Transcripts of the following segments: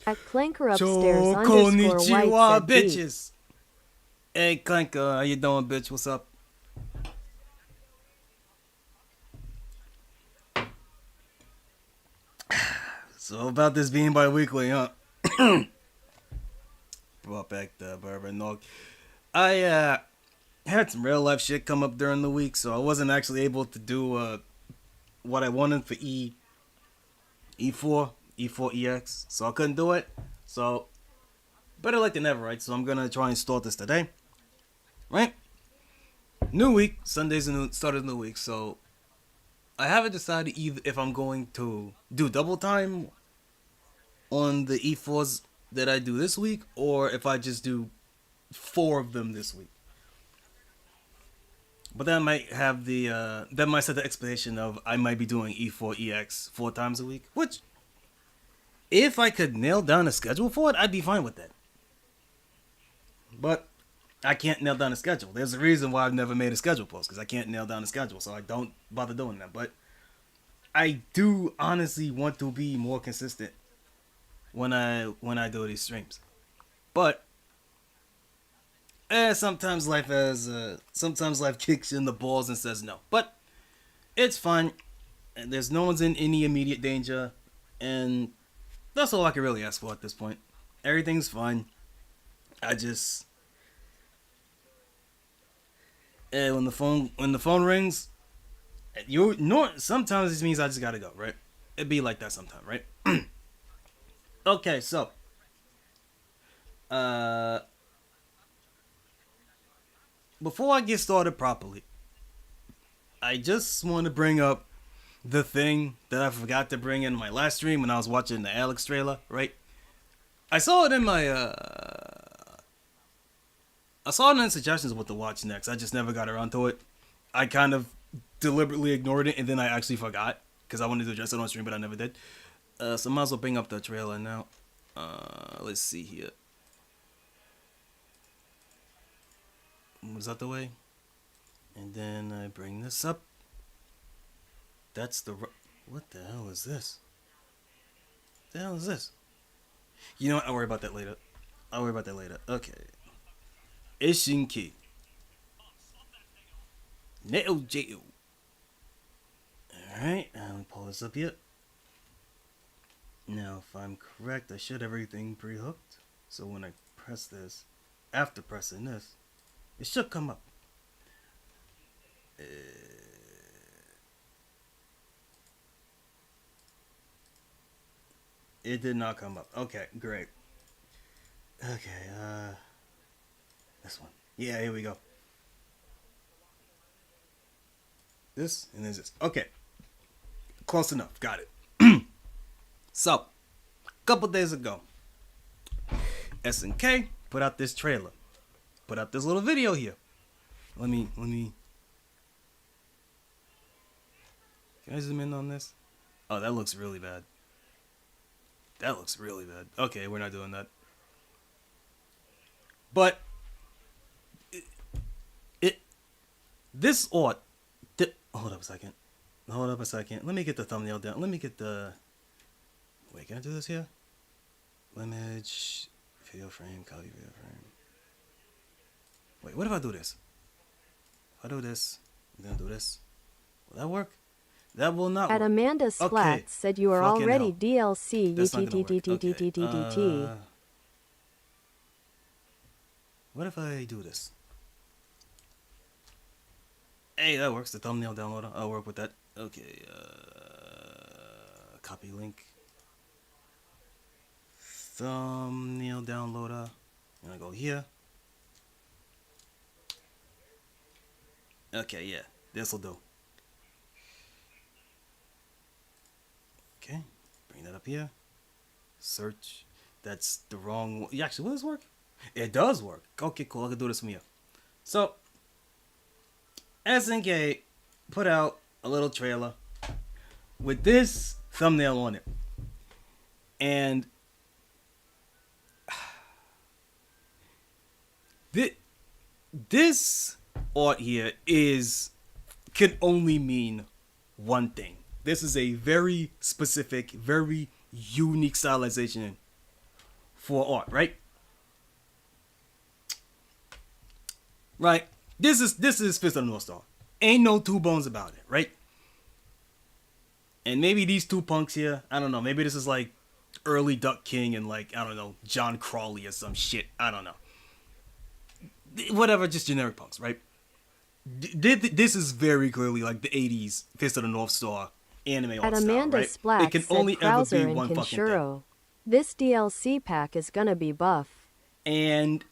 At Clanker upstairs Choconnichi, _white said beat. bitches. Hey, Clanker, how you doing, bitch? What's up? So about this being bi-weekly, huh? Brought back the bourbon nog. I had some real life shit come up during the week, so I wasn't actually able to do what I wanted for E4 EX, so I couldn't do it. So better late than never, right? So I'm gonna try and start this today, right? New week, Sunday's a new start of the new week, so I haven't decided either if I'm going to do double time on the E4s that I do this week, or if I just do 4 of them this week. But that might have that might set the expectation of I might be doing E4 EX 4 times a week, which if I could nail down a schedule for it, I'd be fine with that. But I can't nail down a schedule. There's a reason why I've never made a schedule post, because I can't nail down a schedule, so I don't bother doing that. But I do honestly want to be more consistent when I do these streams. But sometimes life kicks you in the balls and says no. But it's fine. There's no one's in any immediate danger, and that's all I can really ask for at this point. Everything's fine. I just when the phone rings, sometimes this means I just gotta go, right? It'd be like that sometime, right? Okay, so before I get started properly, I just want to bring up the thing that I forgot to bring in my last stream when I was watching the Alex trailer, right? I saw it in my I saw it in suggestions what to watch next. I just never got around to it. I kind of deliberately ignored it, and then I actually forgot because I wanted to address it on stream, but I never did. So I might as well bring up the trailer now. Let's see here. Was that the way? And then I bring this up. That's the... What the hell is this? What the hell is this? You know what? I'll worry about that later. Okay. Ishinki. Neo J. Alright, let me pull this up here. Now, if I'm correct, I should have everything pre-hooked. So when I press this, after pressing this, it should come up. It did not come up. Okay, great. Okay, this one. Yeah, here we go. This, and there's this. Okay. Close enough. Got it. So, a couple days ago, SNK put out this trailer. Put out this little video here. Let me... Can I zoom in on this? Oh, that looks really bad. Okay, we're not doing that. But this ought... Hold up a second. Let me get the thumbnail down. Let me get the... Wait, can I do this here? Image, video frame, copy video frame. Wait, what if I do this? If I do this, then do this. Will that work? That will not work. At Amanda Splat said you are already DLC UTTTTTTTT. What if I do this? Hey, that works. The thumbnail downloader. I'll work with that. Okay, copy link. Thumbnail downloader. And I go here. Okay, yeah. This'll do. Okay. Bring that up here. Search. That's the wrong one. Actually, will this work? It does work. Okay, cool. I can do this from here. So, SNK put out a little trailer with this thumbnail on it. And this art here can only mean one thing. This is a very specific, very unique stylization for art, right? Right? This is Fist of the North Star. Ain't no two bones about it, right? And maybe these two punks here, I don't know, maybe this is like early Duck King and like, I don't know, John Crawley or some shit. I don't know. Whatever, just generic punks, right? This is very clearly like the 80s Fist of the North Star anime art At style, Amanda right? Splatt It can said only ever Krauser be and one fucking thing. Kenshiro. This DLC pack is gonna be buff. And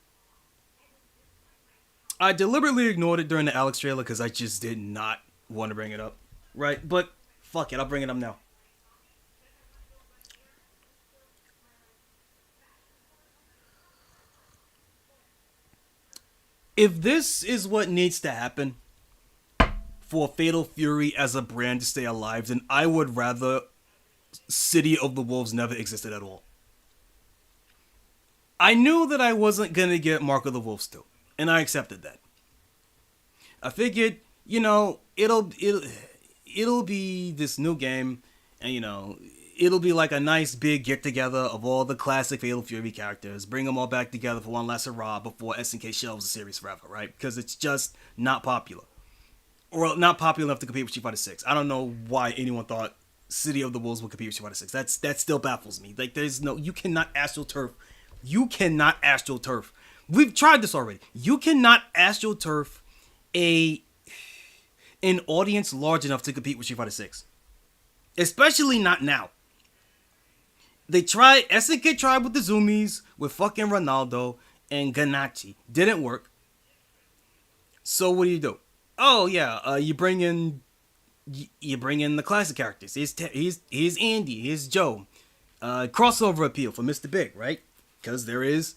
I deliberately ignored it during the Alex trailer because I just did not want to bring it up, right? But fuck it, I'll bring it up now. If this is what needs to happen for Fatal Fury as a brand to stay alive, then I would rather City of the Wolves never existed at all. I knew that I wasn't gonna get Mark of the Wolves 2, and I accepted that. I figured, you know, it'll be this new game, and you know, it'll be like a nice big get together of all the classic Fatal Fury characters, bring them all back together for one last hurrah before SNK shelves the series forever, right? Because it's just not popular, or not popular enough to compete with Street Fighter 6. I don't know why anyone thought City of the Wolves would compete with Street Fighter 6. That still baffles me. Like, there's no, you cannot AstroTurf. You cannot AstroTurf. We've tried this already. You cannot AstroTurf an audience large enough to compete with Street Fighter 6. Especially not now. They tried, SNK tried with the Zoomies, with fucking Ronaldo and Ganachi. Didn't work. So what do? Oh yeah, you bring in the classic characters. Here's Andy, here's Joe. Crossover appeal for Mr. Big, right? Because there is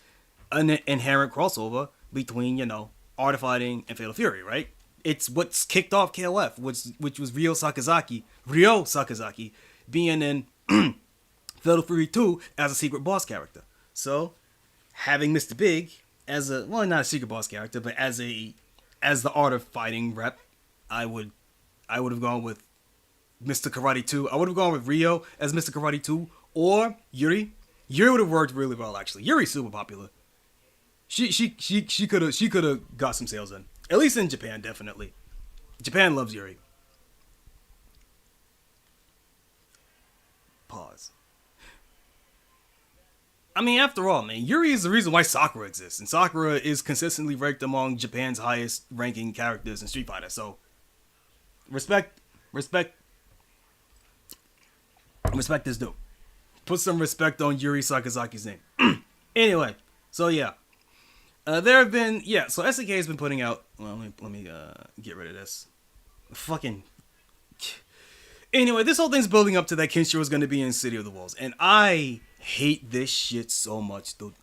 an inherent crossover between, you know, Art of Fighting and Fatal Fury, right? It's what's kicked off KOF, which was Ryo Sakazaki being in Fatal Fury 2 as a secret boss character. So, having Mr. Big as a, well, not a secret boss character, but as the Art of Fighting rep, I would have gone with Mr. Karate 2. I would have gone with Ryo as Mr. Karate 2 or Yuri. Yuri would have worked really well, actually. Yuri's super popular. She could have got some sales in. At least in Japan, definitely. Japan loves Yuri. Pause. I mean, after all, man, Yuri is the reason why Sakura exists, and Sakura is consistently ranked among Japan's highest ranking characters in Street Fighter. So, respect is due. Put some respect on Yuri Sakazaki's name. Anyway, so yeah. There have been, so SNK has been putting out, well, let me get rid of this. Fucking. Anyway, this whole thing's building up to that Kenshiro is going to be in City of the Wolves. And I hate this shit so much, dude.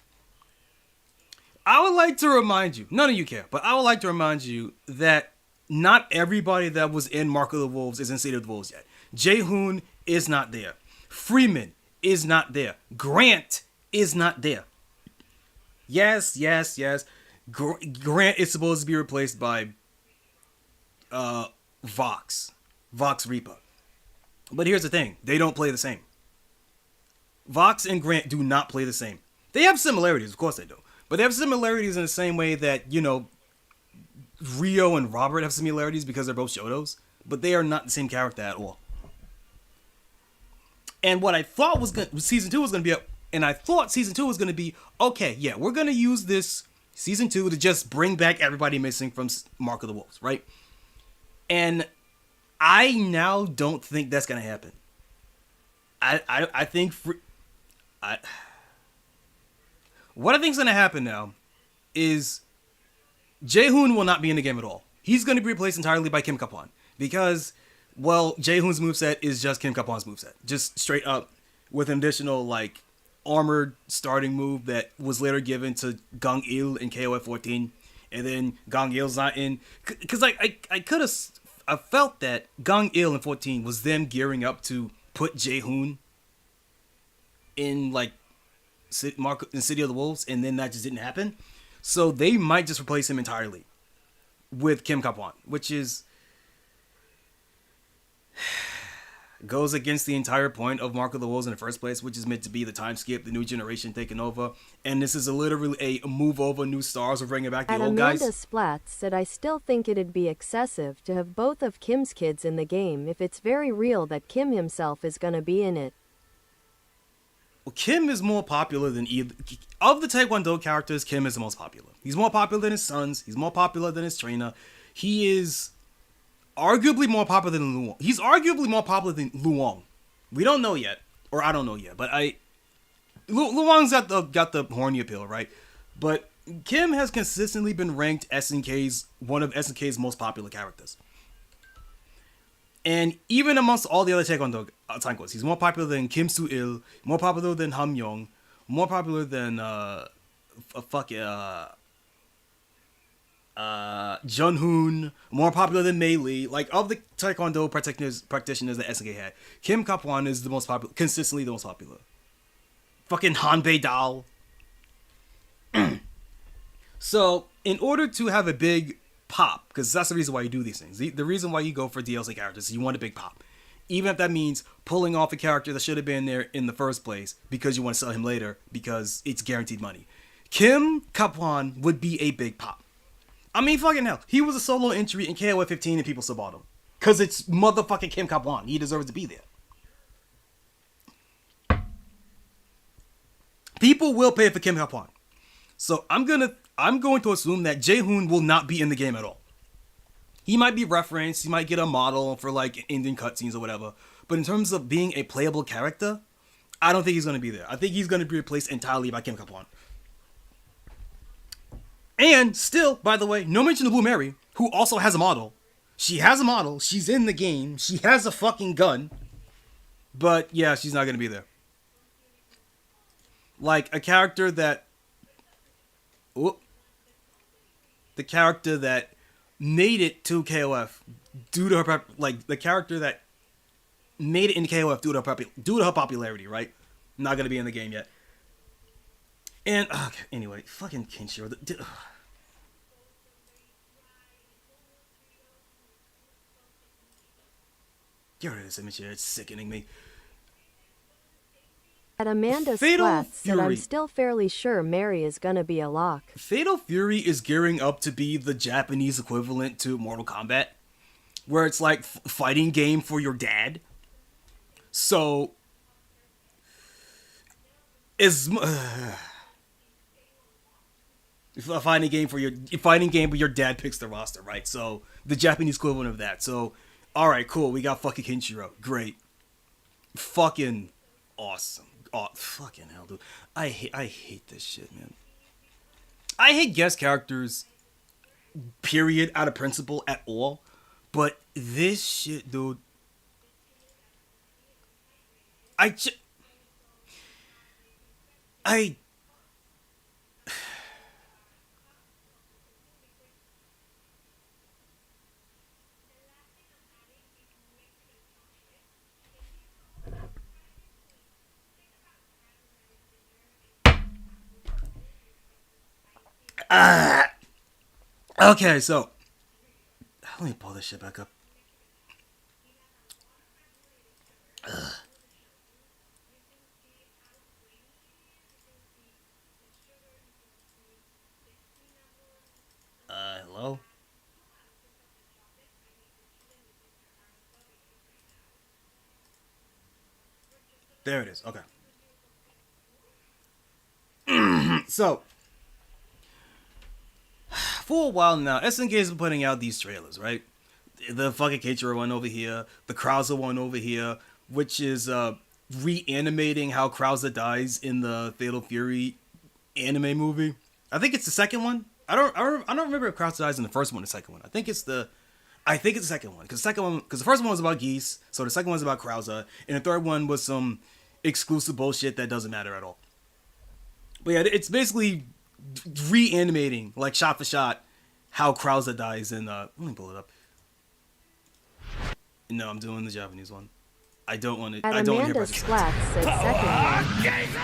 I would like to remind you, none of you care, but I would like to remind you that not everybody that was in Mark of the Wolves is in City of the Wolves yet. Jae-hoon is not there. Freeman is not there. Grant is not there. Yes. Grant is supposed to be replaced by Vox Reaper. But here's the thing. They don't play the same. Vox and Grant do not play the same. They have similarities, of course they do. But they have similarities in the same way that, you know, Ryo and Robert have similarities because they're both Shotos. But they are not the same character at all. And what I thought Season 2 was going to be and I thought Season 2 was going to be, okay, yeah, we're going to use this Season 2 to just bring back everybody missing from Mark of the Wolves, right? And I now don't think that's going to happen. I think... what I think is going to happen now is Jae-hoon will not be in the game at all. He's going to be replaced entirely by Kim Kapan. Because, well, Jae-hoon's moveset is just Kim Kapan's moveset. Just straight up with an additional, like, armored starting move that was later given to Gang Il in KOF 14, and then Gang Il's not in, because I could have, I felt that Gang Il in 14 was them gearing up to put Jae-hoon in like in City of the Wolves, and then that just didn't happen, so they might just replace him entirely with Kim Kapan, which is goes against the entire point of Mark of the Wolves in the first place, which is meant to be the time skip, the new generation taking over. And this is literally a move over new stars or bringing back the old guys. Amanda Splatz said, I still think it'd be excessive to have both of Kim's kids in the game if it's very real that Kim himself is gonna be in it. Well, Kim is more popular than either. Of the Taekwondo characters, Kim is the most popular. He's more popular than his sons. He's more popular than his trainer. He is arguably more popular than Luong. He's arguably more popular than Luong. We don't know yet, or I don't know yet, but Luong's got the horny appeal, right? But Kim has consistently been ranked one of SNK's most popular characters. And even amongst all the other Taekwondo tankos, he's more popular than Kim Soo-il, more popular than Ham Yong, more popular than Jun-hoon, more popular than Mei Lee. Like, of the Taekwondo practitioners that SNK had, Kim Kap-hwan is the most popular, consistently the most popular. Fucking Hanbei Dal. So, in order to have a big pop, because that's the reason why you do these things. The reason why you go for DLC characters is you want a big pop. Even if that means pulling off a character that should have been there in the first place because you want to sell him later because it's guaranteed money. Kim Kap-hwan would be a big pop. I mean, fucking hell. He was a solo entry in KOF 15 and people still bought him. Because it's motherfucking Kim Kap-hwan. He deserves to be there. People will pay for Kim Kap-hwan. So I'm going to assume that Jae-hoon will not be in the game at all. He might be referenced, he might get a model for like Indian cutscenes or whatever. But in terms of being a playable character, I don't think he's going to be there. I think he's going to be replaced entirely by Kim Kap-hwan. And still, by the way, no mention of Blue Mary, who also has a model. She has a model, she's in the game, she has a fucking gun. But yeah, she's not going to be there. Like a character that... the character that made it to KOF due to her, like the character that made it into KOF due to her popularity, right? Not gonna be in the game yet. And okay, anyway, fucking Kenshiro. Get rid of this image here. It's sickening me. Amanda Splatz said, I'm still fairly sure Mary is gonna be a lock. Fatal Fury is gearing up to be the Japanese equivalent to Mortal Kombat, where it's like fighting game for your dad. So, a fighting game where your dad picks the roster, right? So the Japanese equivalent of that. So, all right, cool. We got fucking Kenshiro. Great, fucking awesome. Oh, fucking hell, dude. I hate this shit, man. I hate guest characters, period, out of principle, at all. But this shit, dude. Okay, so let me pull this shit back up. Hello? There it is. Okay. So, for a while now, SNK has been putting out these trailers, right? The fucking Kenshiro one over here, the Krauser one over here, which is reanimating how Krauser dies in the Fatal Fury anime movie. I think it's the second one. I don't remember if Krauser dies in the first one or the second one. I think it's the second one because the first one was about Geese, so the second one's about Krauser, and the third one was some exclusive bullshit that doesn't matter at all. But yeah, it's basically reanimating, like shot for shot, how Krauser dies in let me pull it up. No, I'm doing the Japanese one. I don't want to. I don't want to hear about Splatz said second one.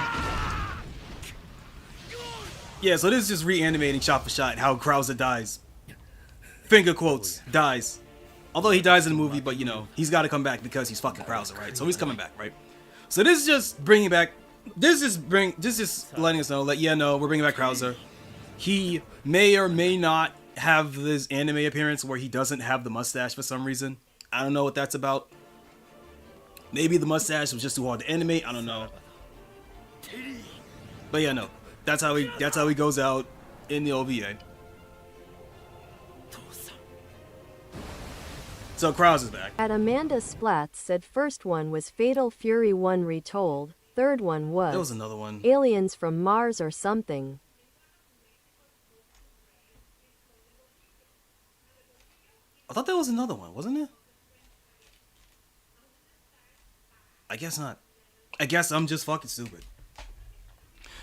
Yeah, so this is just reanimating shot for shot how Krauser dies. Finger quotes, dies. Although he dies in the movie, but you know, he's got to come back because he's fucking Krauser, right? So he's coming back, right? So this is just bringing back. This is letting us know that yeah, no, we're bringing back Krauser. He may or may not have this anime appearance where he doesn't have the mustache for some reason. I don't know what that's about. Maybe the mustache was just too hard to animate. I don't know. But yeah, no, that's how he goes out in the OVA. So Krauser's back. At Amanda Splatz said first one was Fatal Fury 1 retold, third one was... There was another one. Aliens from Mars or something. I thought there was another one, wasn't there? I guess not. I guess I'm just fucking stupid.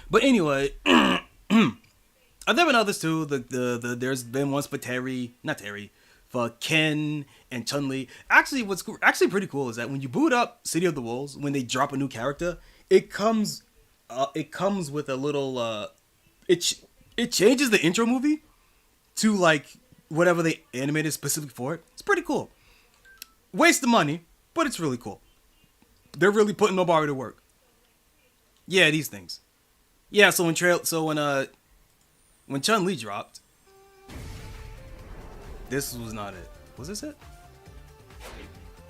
But anyway, there have been others too. There's been ones for for Ken and Chun-Li. Actually, what's actually pretty cool is that when you boot up City of the Wolves, when they drop a new character, it comes with a little it changes the intro movie to like whatever they animated specifically for it. It's pretty cool. Waste of money, but it's really cool. They're really putting nobody to work. Yeah, these things. Yeah, so when Chun-Li dropped, this was not it. Was this it?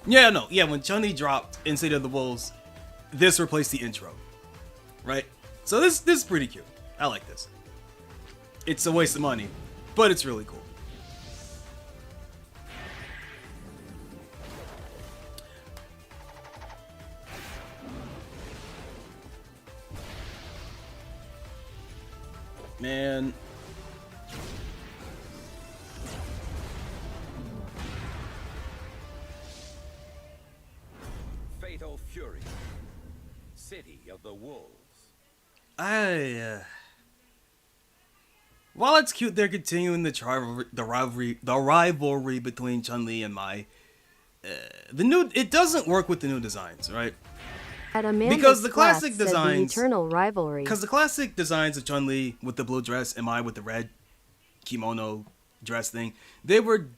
Yeah, no. Yeah, when Chun-Li dropped in City of the Wolves, this replaced the intro. Right? So this is pretty cute. I like this. It's a waste of money, but it's really cool. Man. Fatal Fury. City of the Wolves. While it's cute they're continuing the rivalry between Chun-Li and Mai, it doesn't work with the new designs, right? Because the classic designs, eternal rivalry. Because the classic designs of Chun-Li with the blue dress and Mai with the red kimono dress thing, they were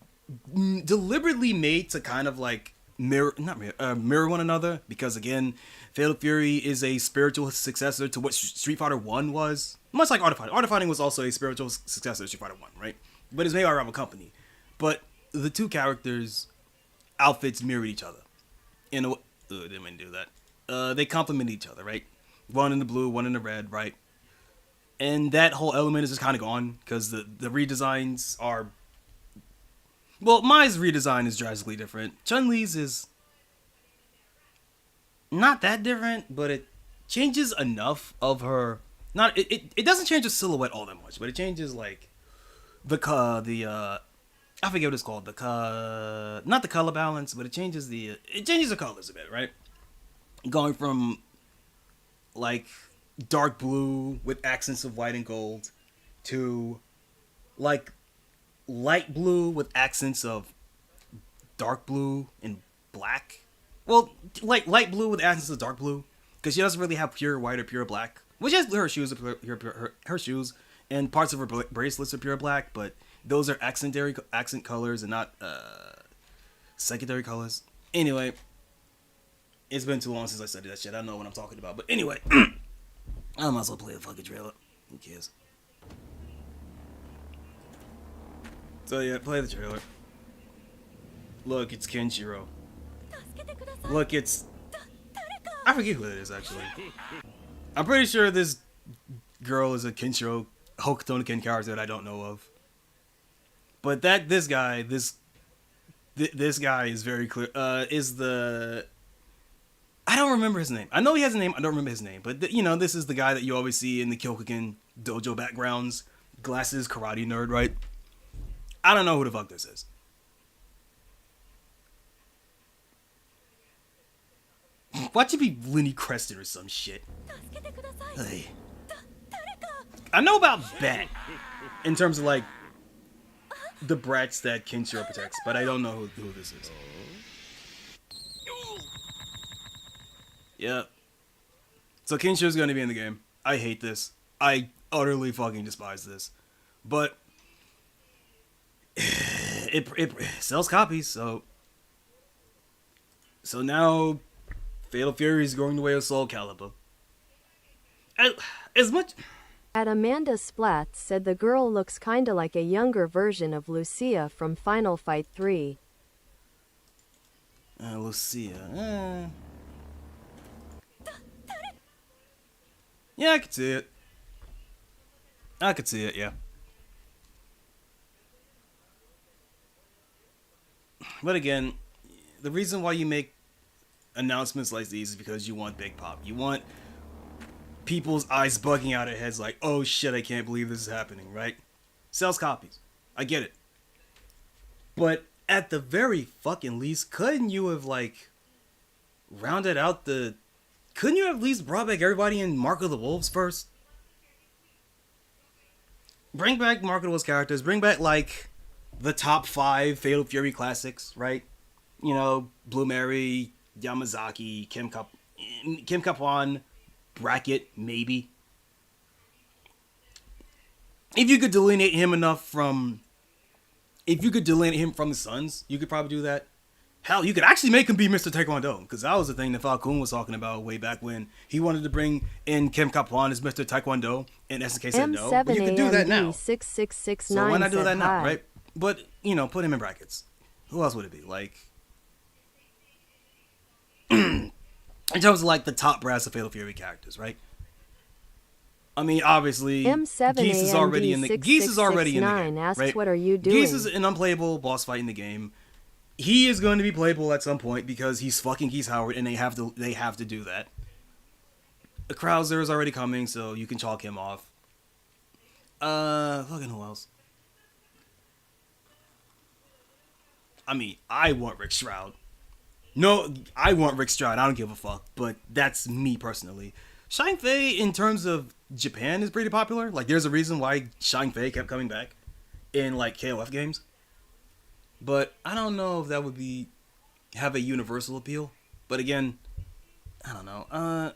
deliberately made to kind of like mirror one another. Because again, Fatal Fury is a spiritual successor to what Street Fighter 1 was. Much like Art of Fighting. Art of Fighting was also a spiritual successor to Street Fighter 1, right? But it's made by a rival company. But the two characters' outfits mirrored each other. Didn't mean to do that. They complement each other, right? One in the blue, one in the red, right? And that whole element is just kind of gone because the redesigns are... Well, Mai's redesign is drastically different. Chun-Li's is not that different, but it changes enough of her... It doesn't change the silhouette all that much, but it changes like I forget what it's called. Not the color balance, but it changes the colors a bit, right? Going from like dark blue with accents of white and gold to like light blue with accents of dark blue and black. Well, like light blue with accents of dark blue, because she doesn't really have pure white or pure black. Which is her shoes, her shoes, and parts of her bracelets are pure black, but those are accent colors and not secondary colors. Anyway, it's been too long since I studied that shit. I don't know what I'm talking about. But anyway, I might as well play the fucking trailer. Who cares? So yeah, play the trailer. Look, it's Kenshiro. Look, it's... I forget who it is, actually. I'm pretty sure this girl is a Kenshiro Hokuto no Ken character that I don't know of. But this guy is very clear. Is the... I don't remember his name. I know he has a name. I don't remember his name. But, this is the guy that you always see in the Kyokugen dojo backgrounds. Glasses, karate nerd, right? I don't know who the fuck this is. Watch it be Lenny Creston or some shit. Hey. I know about that in terms of like the brats that Kenshiro protects, but I don't know who this is. Yeah. So Kenshiro's gonna be in the game. I hate this. I utterly fucking despise this. But it sells copies, so now Fatal Fury is going the way of Soul Calibur. As much. At Amanda Splatz said the girl looks kinda like a younger version of Lucia from Final Fight 3. Lucia. Yeah, I could see it. Yeah. But again, the reason why you make announcements like these is because you want big pop. You want people's eyes bugging out of their heads like, oh shit, I can't believe this is happening, right? Sells copies. I get it. But at the very fucking least, couldn't you have, like, rounded out the... Couldn't you have at least brought back everybody in Mark of the Wolves first? Bring back Mark of the Wolves characters. Bring back, like, the top 5 Fatal Fury classics, right? You know, Blue Mary, Yamazaki, Kim Kapan, Bracket, maybe. If you could delineate him enough from... If you could delineate him from the Suns, you could probably do that. Hell, you could actually make him be Mr. Taekwondo, because that was the thing that Falcon was talking about way back when he wanted to bring in Kim Kapan as Mr. Taekwondo, and SNK said no. But you could do that now. 6669 so why not do that now, hi. right? But, you know, put him in brackets. Who else would it be? Like, in terms of, like, the top brass of Fatal Fury characters, right? I mean, obviously, Geese is already in the game, asked, right? what are you doing? Geese is an unplayable boss fight in the game. He is going to be playable at some point because he's fucking Geese Howard, and they have to do that. The Krauser is already coming, so you can chalk him off. Fucking who else? I mean, I want Rick Shroud. No, I want Rick Stroud. I don't give a fuck. But that's me personally. Shine Fei, in terms of Japan, is pretty popular. Like, there's a reason why Shine Fei kept coming back in, like, KOF games. But I don't know if that would have a universal appeal. But again, I don't know.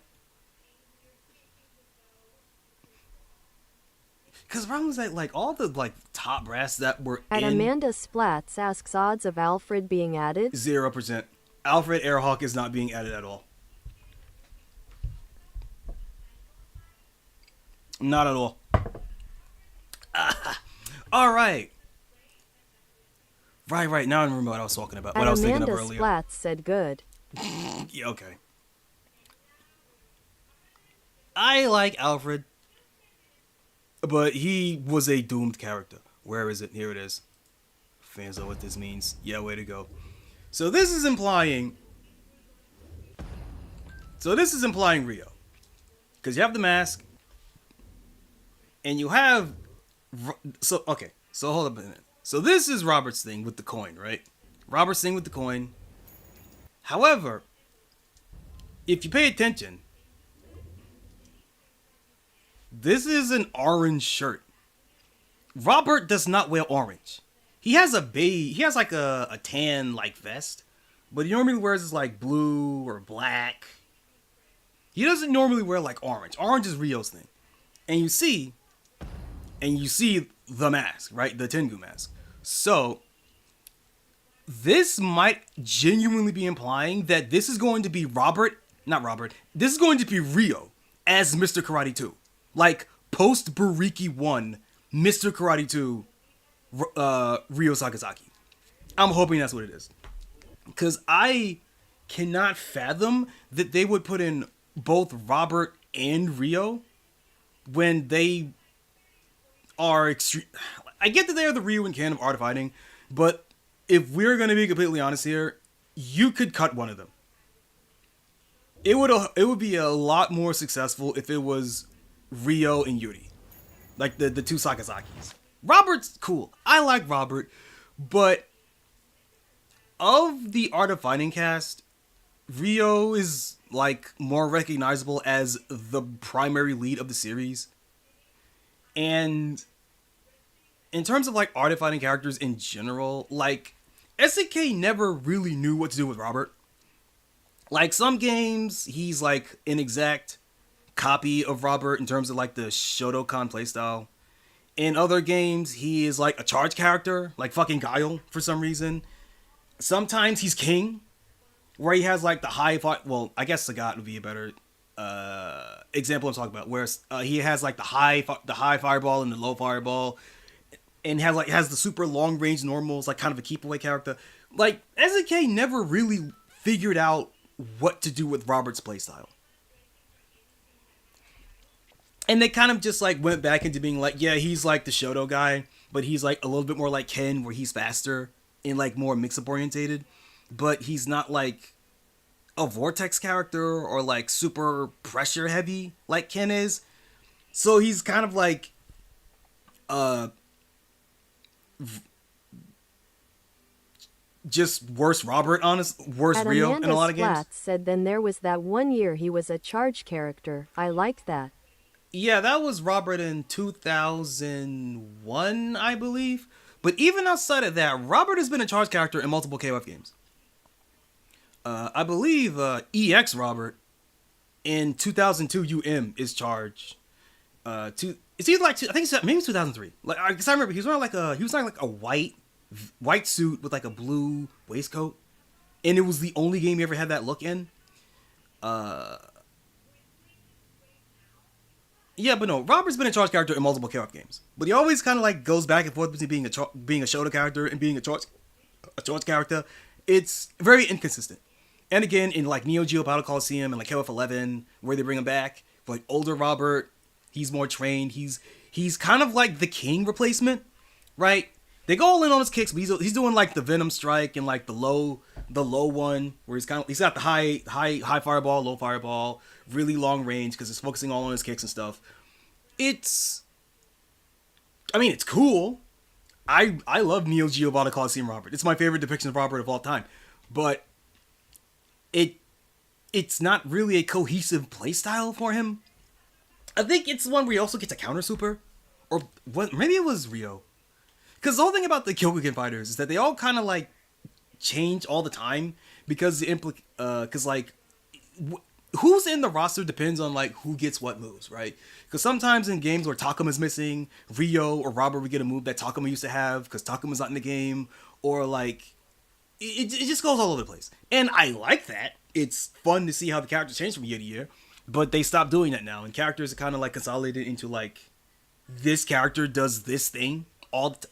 Because the problem is that, like, all the, like, top brass that were At Amanda Splatz asks odds of Alfred being added. 0%. Alfred Airhawk is not being added at all. Not at all. All right. Right. Now I remember what I was talking about. What I was thinking of earlier. Amanda Splatz said good. Yeah, okay. I like Alfred, but he was a doomed character. Where is it? Here it is. Fans know what this means. Yeah, way to go. So this is implying Rio. Because you have the mask. And you have... So hold up a minute. So this is Robert's thing with the coin, right? Robert's thing with the coin. However, if you pay attention, this is an orange shirt. Robert does not wear orange. He has like a tan like vest, but he normally wears this like blue or black. He doesn't normally wear like orange. Orange is Rio's thing. And you see the mask, right? The Tengu mask. So this might genuinely be implying that this is going to be this is going to be Rio as Mr. Karate 2. Like post Buriki 1, Mr. Karate 2 Rio Sakazaki. I'm hoping that's what it is. Because I cannot fathom that they would put in both Robert and Rio when they are extreme. I get that they are the Rio and Ken of art fighting, but if we're going to be completely honest here, you could cut one of them. It would be a lot more successful if it was Rio and Yuri. Like the two Sakazakis. Robert's cool. I like Robert, but of the Art of Fighting cast, Rio is like more recognizable as the primary lead of the series. And in terms of like Art of Fighting characters in general, like SNK never really knew what to do with Robert. Like some games, he's like an exact copy of Robert in terms of like the Shotokan playstyle. In other games, he is like a charge character, like fucking Guile for some reason. Sometimes he's king, where he has like the high well, I guess Sagat would be a better example I'm talking about, where he has like the high fireball and the low fireball, and has the super long range normals, like kind of a keep away character. Like SNK never really figured out what to do with Robert's playstyle. And they kind of just like went back into being like, yeah, he's like the Shoto guy, but he's like a little bit more like Ken, where he's faster and like more mix-up orientated, but he's not like a Vortex character or like super pressure heavy like Ken is. So he's kind of like just worse Robert, worse At Rio Amanda's in a lot of games. Flats said then there was that one year he was a charge character. I liked that. Yeah, that was Robert in 2001, I believe. But even outside of that, Robert has been a charge character in multiple KOF games. I believe EX Robert in 2002 UM is charged. It's either like I think maybe it's 2003. Like I remember he was wearing like a white suit with like a blue waistcoat, and it was the only game he ever had that look in. Yeah, but no, Robert's been a charge character in multiple KOF games, but he always kind of like goes back and forth between being a Shoto character and being a charge character. It's very inconsistent. And again, in like Neo Geo Battle Coliseum and like KOF 11, where they bring him back, for like older Robert, he's more trained. He's kind of like the King replacement, right? They go all in on his kicks, but he's doing like the Venom Strike and like the low one, where he's got the high fireball, low fireball, really long range because he's focusing all on his kicks and stuff. It's cool. I love Neo Geo Battle Coliseum Robert. It's my favorite depiction of Robert of all time, but it's not really a cohesive playstyle for him. I think it's one where he also gets a counter super, or what? Maybe it was Rio. Because the whole thing about the Kyokugen fighters is that they all kind of like change all the time because who's in the roster depends on like who gets what moves, right? Because sometimes in games where Takama's missing, Rio or Robert would get a move that Takama used to have because Takama's not in the game, or like it just goes all over the place. And I like that. It's fun to see how the characters change from year to year, but they stopped doing that now, and characters are kind of like consolidated into like this character does this thing all the time,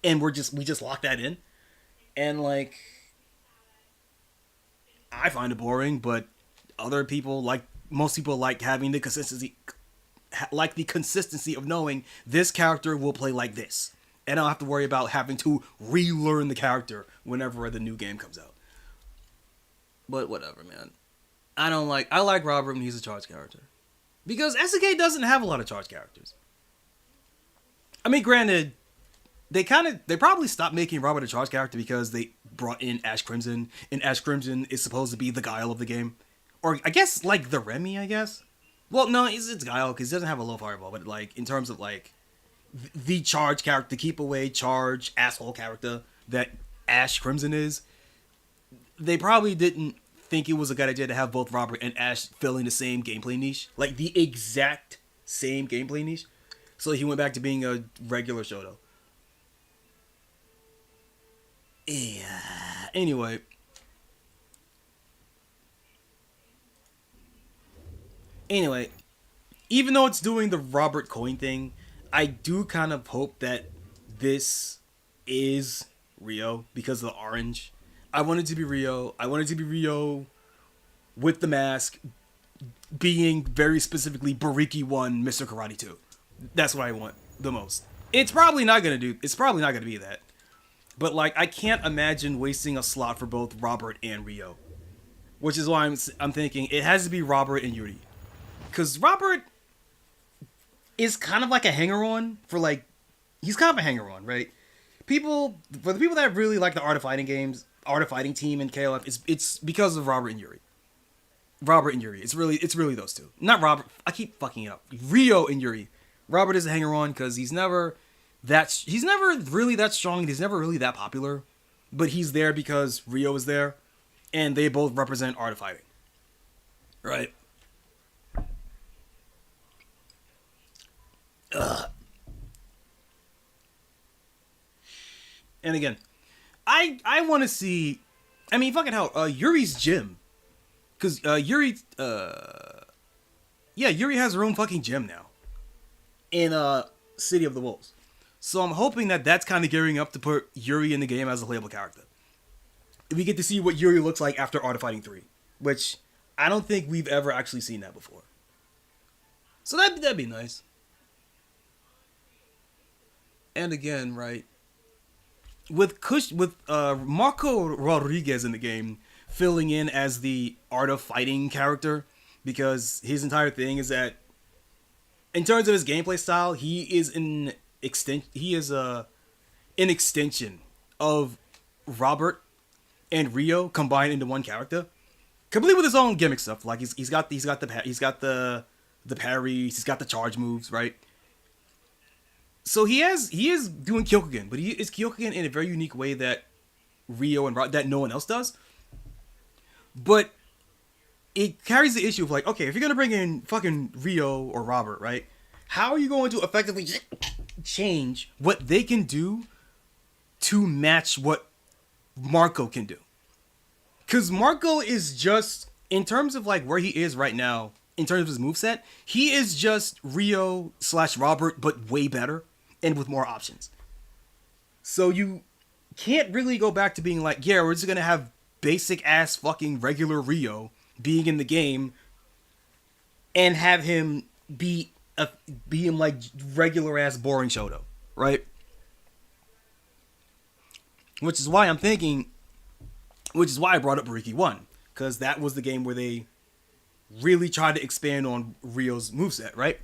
and we just lock that in, and like I find it boring, but most people like having the consistency, of knowing this character will play like this, and I don't have to worry about having to relearn the character whenever the new game comes out. But whatever, man. I like Robert when he's a charge character, because SNK doesn't have a lot of charge characters. I mean, granted, they probably stopped making Robert a charge character because they brought in Ash Crimson, and Ash Crimson is supposed to be the Guile of the game, or I guess like the Remy, I guess. Well, no, it's Guile because he doesn't have a low fireball, but like in terms of like the charge character, the keep away charge asshole character that Ash Crimson is, they probably didn't think it was a good idea to have both Robert and Ash filling the same gameplay niche, like the exact same gameplay niche. So he went back to being a regular Shoto. Yeah. Anyway. Even though it's doing the Robert coin thing, I do kind of hope that this is Rio because of the orange. I want it to be Rio. I want it to be Rio with the mask being very specifically Bariki 1, Mr. Karate 2. That's what I want the most. It's probably not going to be that. But like I can't imagine wasting a slot for both Robert and Rio. Which is why I'm thinking it has to be Robert and Yuri. Cuz Robert is kind of like a hanger-on for like he's kind of a hanger-on, right? For the people that really like the Art of Fighting games, Art of Fighting team in KOF, it's because of Robert and Yuri. It's really those two. Not Robert. I keep fucking it up. Rio and Yuri. Robert is a hanger-on because he's never really that strong, and he's never really that popular. But he's there because Rio is there, and they both represent Art of Fighting. Right? Ugh. And again, I want to see. I mean, fucking hell, Yuri's gym, because Yuri has her own fucking gym now in City of the Wolves. So I'm hoping that that's kind of gearing up to put Yuri in the game as a playable character. We get to see what Yuri looks like after Art of Fighting 3, which I don't think we've ever actually seen that before. So that'd be nice. And again, right, with Marco Rodriguez in the game filling in as the Art of Fighting character, because his entire thing is that, in terms of his gameplay style, he is an extension of Robert and Rio combined into one character, complete with his own gimmick stuff. Like he's got the parries, he's got the charge moves, right? So he is doing Kyokugen, but he is Kyokugen in a very unique way that Rio and that no one else does. But it carries the issue of like, okay, if you're gonna bring in fucking Rio or Robert, right? How are you going to effectively change what they can do to match what Marco can do? Because Marco is just, in terms of like where he is right now, in terms of his moveset, he is just Rio/Robert, but way better and with more options. So you can't really go back to being like, yeah, we're just gonna have basic ass fucking regular Rio being in the game and have him be him like regular ass boring Shoto, right? Which is why I brought up Bariki 1, because that was the game where they really tried to expand on Rio's moveset, right?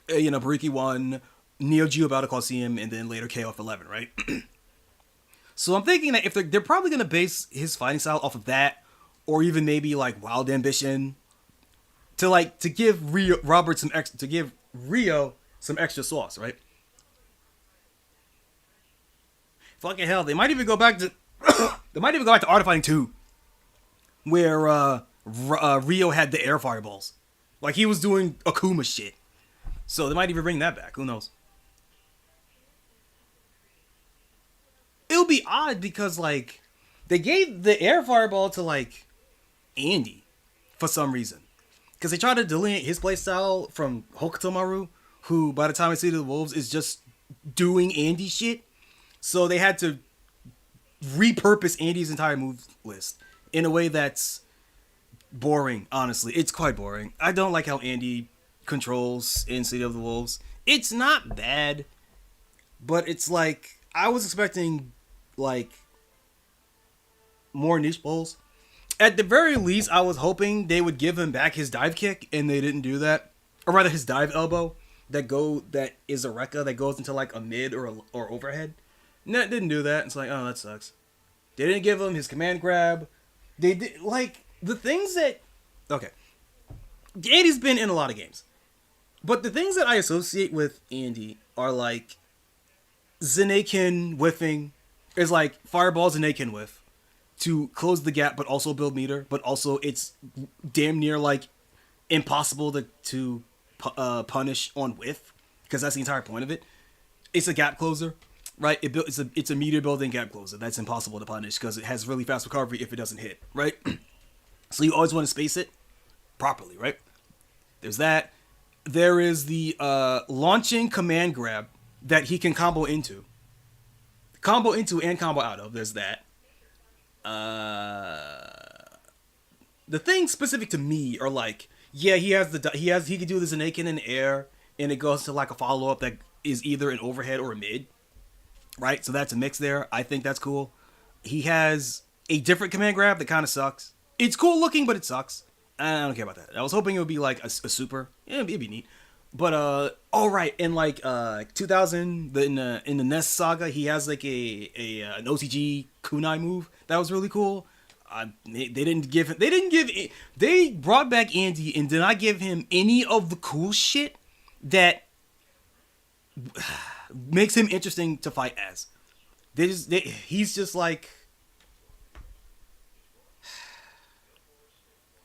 Bariki 1, Neo Geo Battle Coliseum, and then later KOF 11, right? So I'm thinking that if they're probably going to base his fighting style off of that, or even maybe like Wild Ambition, to give Rio some extra sauce, right? Fucking hell, they might even go back to Art of Fighting 2, where Rio had the air fireballs, like he was doing Akuma shit. So they might even bring that back. Who knows? It'll be odd because like they gave the air fireball to like Andy for some reason, because they tried to delineate his playstyle from Hokutomaru, who by the time I see the Wolves is just doing Andy shit. So they had to repurpose Andy's entire move list in a way that's boring. Honestly, it's quite boring. I don't like how Andy controls in City of the Wolves. It's not bad, but it's like I was expecting like more niche bowls. At the very least, I was hoping they would give him back his dive kick, and they didn't do that. Or rather, his dive elbow that is a Rekka that goes into like a mid or overhead. No, it didn't do that. It's like, oh, that sucks. They didn't give him his command grab. They did like the things that. Okay, Andy's been in a lot of games, but the things that I associate with Andy are like Zenekin whiffing. Is like fireball Zenekin whiff to close the gap, but also build meter. But also, it's damn near like impossible to punish on whiff, because that's the entire point of it. It's a gap closer. Right, it's a meter building gap closer that's impossible to punish because it has really fast recovery if it doesn't hit, right? So you always want to space it properly, right? There's that. There is the launching command grab that he can combo into and combo out of. There's that. The things specific to me are like, yeah, he can do this Zenekin in the air, and it goes to like a follow up that is either an overhead or a mid. Right, so that's a mix there. I think that's cool. He has a different command grab that kind of sucks. It's cool looking, but it sucks. I don't care about that. I was hoping it would be like a super. Yeah, it'd be neat. But all right, in like 2000, in the NES saga, he has like an OCG kunai move that was really cool. They brought back Andy and did not give him any of the cool shit that makes him interesting to fight as. He's just like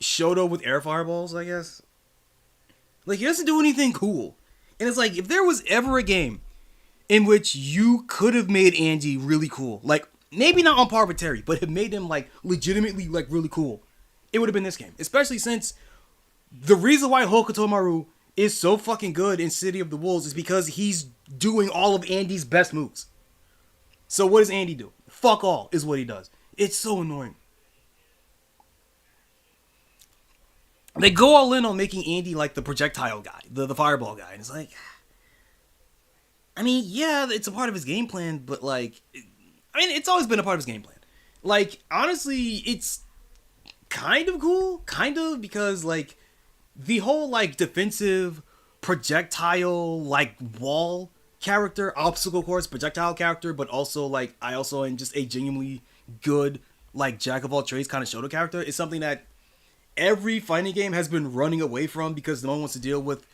Shoto with air fireballs, I guess. Like, he doesn't do anything cool. And it's like, if there was ever a game in which you could have made Andy really cool. Like, maybe not on par with Terry, but have made him, like, legitimately, like, really cool. It would have been this game. Especially since the reason why Hokutomaru is so fucking good in City of the Wolves is because he's doing all of Andy's best moves. So what does Andy do? Fuck all is what he does. It's so annoying. They go all in on making Andy like the projectile guy, the fireball guy. And it's like, I mean, yeah, it's a part of his game plan, but like, it's always been a part of his game plan. Like, honestly, it's kind of cool, because like, the whole like defensive projectile like wall character, obstacle course projectile character, but also like, I also am just a genuinely good like jack of all trades kind of Shoto character is something that every fighting game has been running away from because no one wants to deal with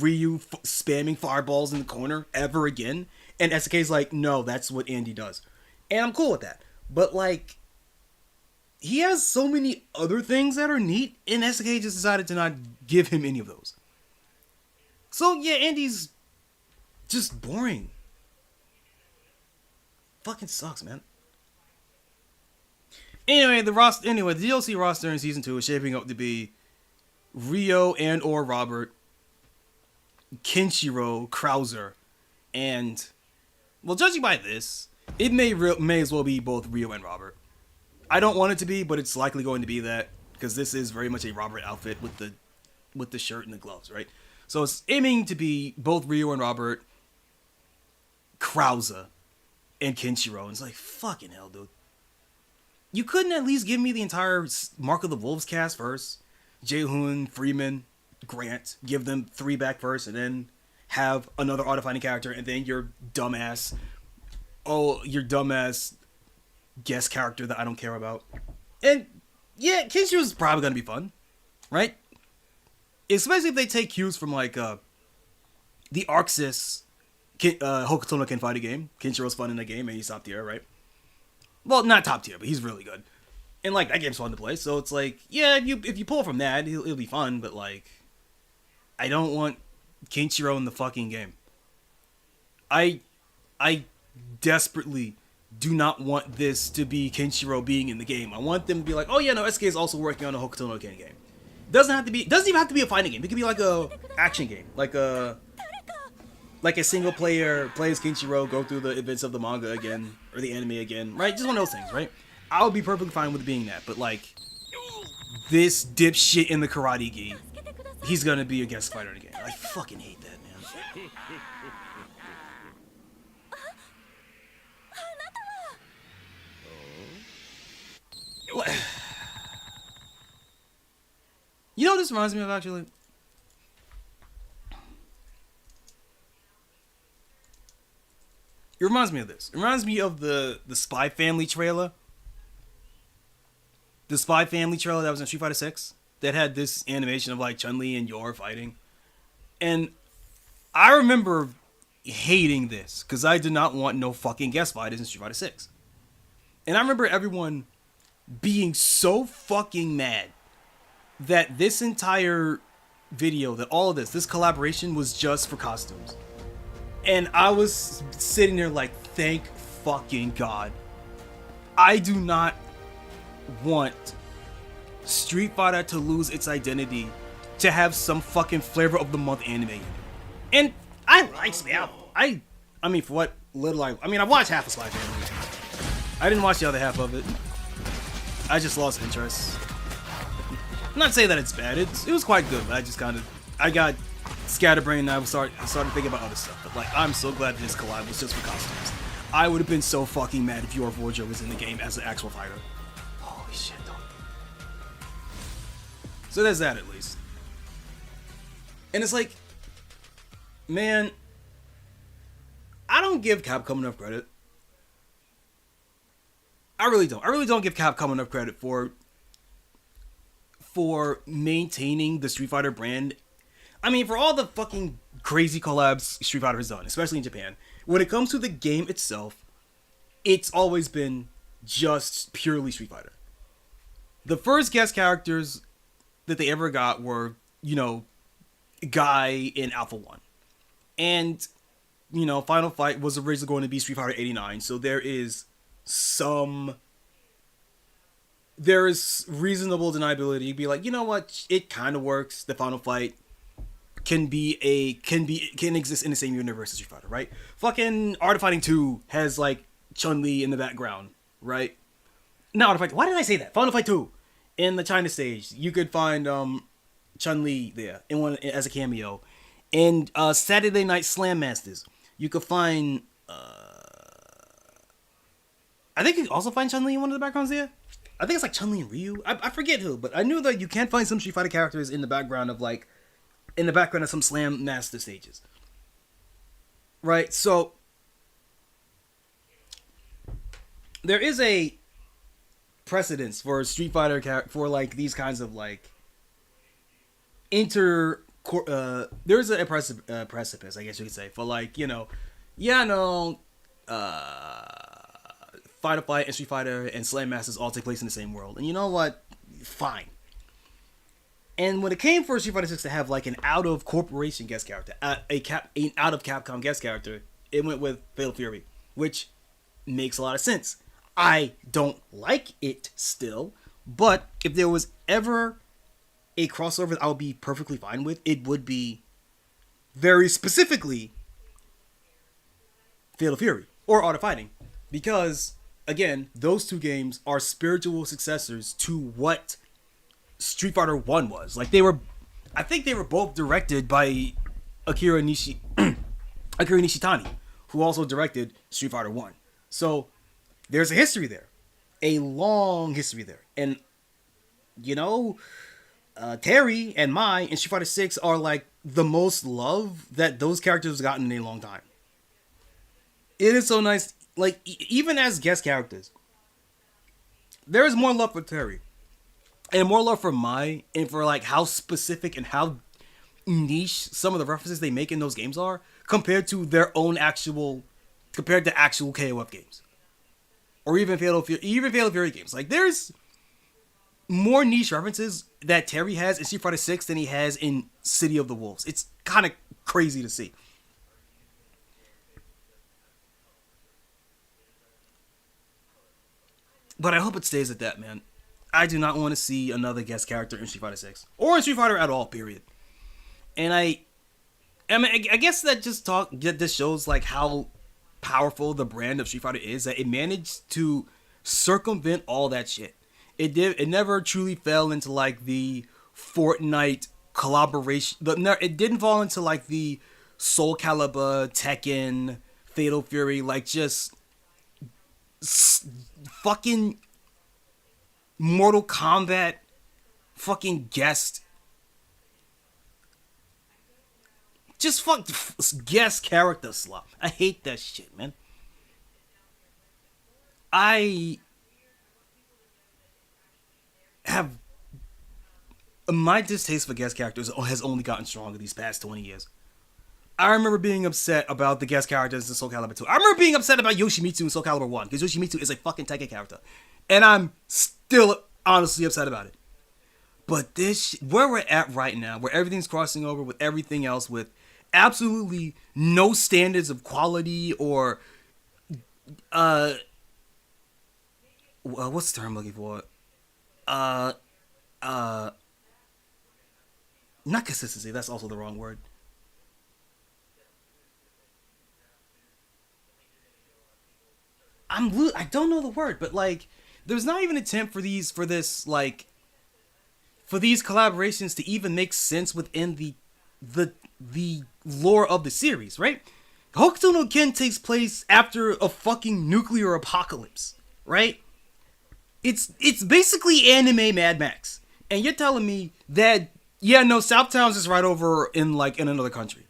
Ryu spamming fireballs in the corner ever again. And SK's like, no, that's what Andy does. And I'm cool with that. But like, he has so many other things that are neat, and SK just decided to not give him any of those. So yeah, Andy's just boring. Fucking sucks, man. Anyway, the DLC roster in Season 2 is shaping up to be Ryo and or Robert, Kenshiro, Krauser, and, well, judging by this, it may as well be both Ryo and Robert. I don't want it to be, but it's likely going to be that, because this is very much a Robert outfit with the shirt and the gloves, right? So it's aiming to be both Ryo and Robert, Krauser, and Kenshiro. And it's like, fucking hell, dude. You couldn't at least give me the entire Mark of the Wolves cast first? Jae-hoon, Freeman, Grant, give them 3 back first, and then have another auto-fighting character, and then your dumbass guest character that I don't care about. And yeah, Kenshiro's probably gonna be fun, right? Especially if they take cues from like the Arxis Hokuto no Ken fighting game. Kenshiro's fun in the game, and he's top tier, right? Well, not top tier, but he's really good. And like, that game's fun to play, so it's like, yeah, if you pull from that, it'll be fun, but like, I don't want Kenshiro in the fucking game. I desperately do not want this to be Kenshiro being in the game. I want them to be like, oh yeah, no, SK is also working on a Hokuto no Ken game. Doesn't even have to be a fighting game. It could be like a action game, like a single player plays Kenshiro, go through the events of the manga again or the anime again, right? Just one of those things, right? I would be perfectly fine with it being that, but like, this dipshit in the karate gi, he's gonna be a guest fighter in the game. I fucking hate that, man. You know what this reminds me of, actually? It reminds me of this. It reminds me of the Spy Family trailer. The Spy Family trailer that was in Street Fighter 6 that had this animation of like Chun-Li and Yor fighting. And I remember hating this because I did not want no fucking guest fighters in Street Fighter 6. And I remember everyone being so fucking mad that this entire video, that all of this collaboration was just for costumes. And I was sitting there like, thank fucking God. I do not want Street Fighter to lose its identity to have some fucking flavor of the month anime in it. And I like Spy. I mean, for what little I watched half of Spy Family. I didn't watch the other half of it. I just lost interest. I'm not saying that it's bad. It was quite good, but I got scatterbrained and I started thinking about other stuff. But like, I'm so glad this collab was just for costumes. I would have been so fucking mad if Yor Vorjo was in the game as an actual fighter. Holy shit, dog. So there's that at least. And it's like, man, I don't give Capcom enough credit. I really don't. I really don't give Capcom enough credit for maintaining the Street Fighter brand. I mean, for all the fucking crazy collabs Street Fighter has done, especially in Japan, when it comes to the game itself, it's always been just purely Street Fighter. The first guest characters that they ever got were, Guy in Alpha 1. And Final Fight was originally going to be Street Fighter 89, so there is reasonable deniability. You'd be like, you know what, it kind of works. The Final Fight can exist in the same universe as Street Fighter, right? Fucking Art of Fighting 2 has like Chun-Li in the background, right? No, Art of Fighting. Why did I say that? Final Fight 2 in the China stage, you could find Chun-Li there in one as a cameo. And Saturday Night Slam Masters, you could find I think you can also find Chun-Li in one of the backgrounds there. I think it's like Chun-Li and Ryu. I forget who, but I knew that you can find some Street Fighter characters in the background of some Slam Master stages. Right? So there is a precedence for Street Fighter for like these kinds of like there's a precipice, I guess you could say, for like, Fighter Fight and Street Fighter and Slam Masters all take place in the same world. And you know what? Fine. And when it came for Street Fighter 6 to have like an out of corporation guest character, an out of Capcom guest character, it went with Fatal Fury, which makes a lot of sense. I don't like it still, but if there was ever a crossover that I would be perfectly fine with, it would be very specifically Fatal Fury or Art of Fighting, because again, those two games are spiritual successors to what Street Fighter 1 was. Like I think they were both directed by Akira Nishitani, who also directed Street Fighter 1. So there's a history there, a long history there. And Terry and Mai in Street Fighter 6 are like the most love that those characters have gotten in a long time. It is so nice, like even as guest characters, there is more love for Terry and more love for Mai, and for like how specific and how niche some of the references they make in those games are compared to actual KOF games, or even Fatal Fury games. Like there's more niche references that Terry has in Street Fighter 6 than he has in City of the Wolves. It's kind of crazy to see. But I hope it stays at that, man. I do not want to see another guest character in Street Fighter 6 or in Street Fighter at all, period. And I guess that this shows like how powerful the brand of Street Fighter is, that it managed to circumvent all that shit. It never truly fell into like the Fortnite collaboration. It didn't fall into like the Soul Calibur, Tekken, Fatal Fury, like just fucking Mortal Kombat fucking guest. Just fuck guest character slop. I hate that shit, man. My distaste for guest characters has only gotten stronger these past 20 years. I remember being upset about the guest characters in Soul Calibur 2. I remember being upset about Yoshimitsu in Soul Calibur 1, because Yoshimitsu is a fucking Tekken character. And I'm still honestly upset about it. But where we're at right now, where everything's crossing over with everything else, with absolutely no standards of quality or what's the term I'm looking for? Not consistency, that's also the wrong word. I don't know the word, but like there's not even an attempt for these collaborations to even make sense within the lore of the series, right? Hokuto no Ken takes place after a fucking nuclear apocalypse, right? It's basically anime Mad Max. And you're telling me that Southtown's is right over in another country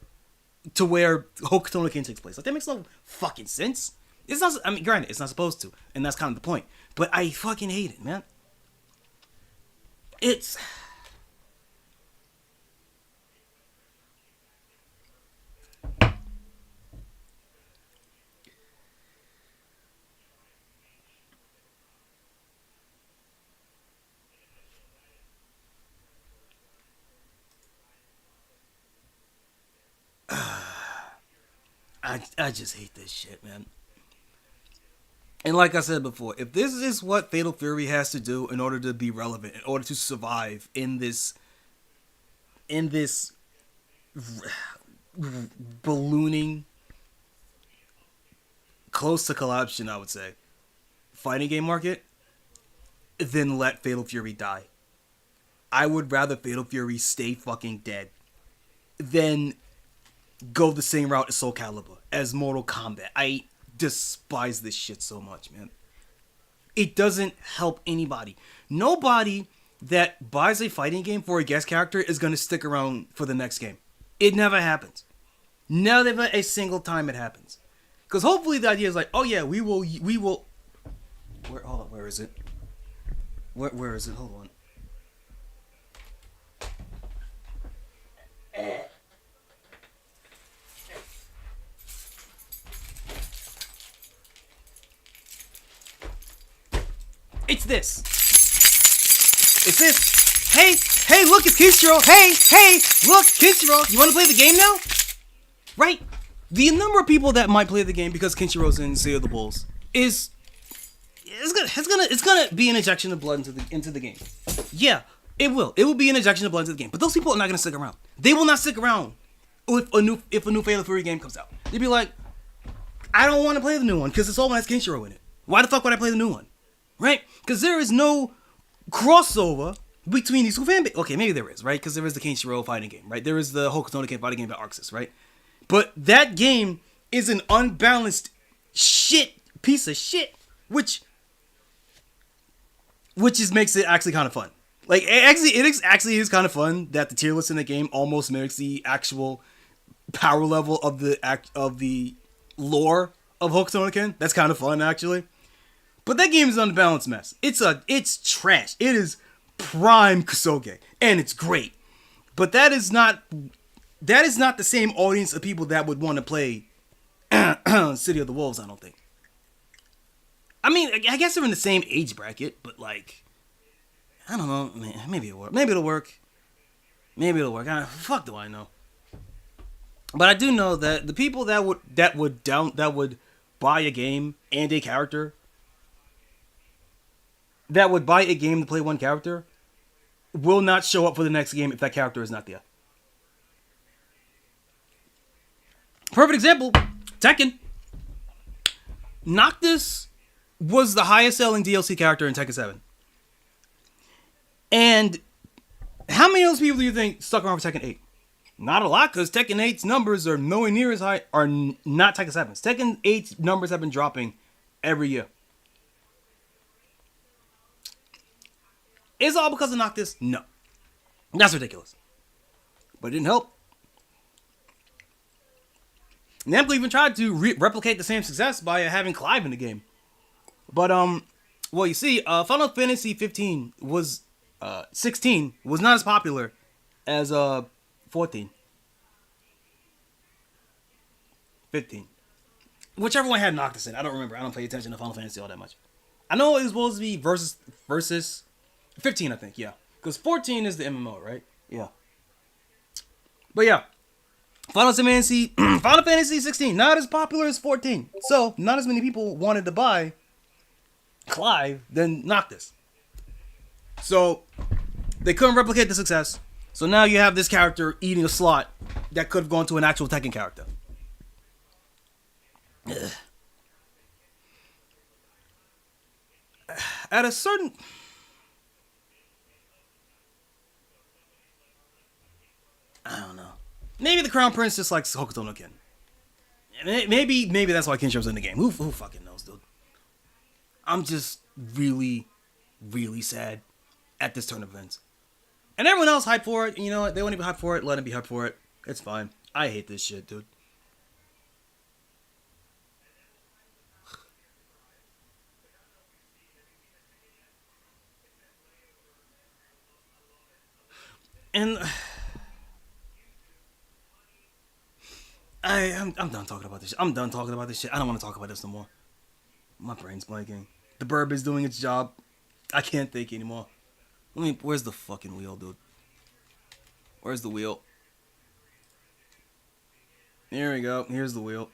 to where Hokuto no Ken takes place. Like that makes no fucking sense. It's not. I mean, granted, it's not supposed to, and that's kind of the point. But I fucking hate it, man. It's. I just hate this shit, man. And like I said before, if this is what Fatal Fury has to do in order to be relevant, in order to survive in this ballooning, close to collapse, I would say, fighting game market, then let Fatal Fury die. I would rather Fatal Fury stay fucking dead than go the same route as Soul Calibur, as Mortal Kombat. I despise this shit so much, man. It doesn't help anybody. Nobody that buys a fighting game for a guest character is going to stick around for the next game. It never happens. Never a single time it happens. Because hopefully the idea is like, oh yeah, we will. Hold on, where is it? Where is it? Hold on. It's this. It's this. Hey, look, it's Kinshiro. Hey, look, Kinshiro. You want to play the game now? Right? The number of people that might play the game because Kinshiro's in Sea of the Wolves is it's gonna be an injection of blood into the game. Yeah, it will. It will be an injection of blood into the game. But those people are not gonna stick around. They will not stick around if a new Fatal Fury game comes out. They'd be like, I don't want to play the new one because it's all has Kinshiro in it. Why the fuck would I play the new one? Right? Because there is no crossover between these two fan bases. Okay, maybe there is, right? Because there is the Kenshiro fighting game, right? There is the Hokutono fighting game by Arxis, right? But that game is an unbalanced piece of shit, which makes it actually kind of fun. Like, it actually is kind of fun that the tier list in the game almost mimics the actual power level of the lore of Hokutono. That's kind of fun, actually. But that game is an unbalanced mess. It's trash. It is prime Kusoge, and it's great. But that is not the same audience of people that would want to play City of the Wolves, I don't think. I mean, I guess they're in the same age bracket, but like, I don't know. Maybe it'll work. Maybe it'll work. Fuck do I know? But I do know that the people that would buy a game and a character, that would buy a game to play one character, will not show up for the next game if that character is not there. Perfect example, Tekken. Noctis was the highest selling DLC character in Tekken 7. And how many of those people do you think stuck around for Tekken 8? Not a lot, because Tekken 8's numbers are nowhere near as high, are not Tekken 7's. Tekken 8's numbers have been dropping every year. Is it all because of Noctis? No. That's ridiculous. But it didn't help. Namco even tried to replicate the same success by having Clive in the game. But, well, you see, Final Fantasy 16 was not as popular as 14. 15. Whichever one had Noctis in. I don't remember. I don't pay attention to Final Fantasy all that much. I know it was supposed to be versus 15, I think, yeah. Because 14 is the MMO, right? Yeah. But yeah. Final Fantasy 16, not as popular as 14. So, not as many people wanted to buy Clive than Noctis. So, they couldn't replicate the success. So now you have this character eating a slot that could have gone to an actual Tekken character. Ugh. At a certain... I don't know. Maybe the Crown Prince just likes Hokuto no Ken. Maybe that's why Kinshiro's in the game. Who fucking knows, dude? I'm just really, really sad at this turn of events. And everyone else hyped for it. You know what? They want to be hyped for it. Let them be hyped for it. It's fine. I hate this shit, dude. And I'm done talking about this shit. I'm done talking about this shit. I don't want to talk about this no more. My brain's blanking. The burb is doing its job. I can't think anymore. Where's the fucking wheel, dude? Where's the wheel? Here we go. Here's the wheel.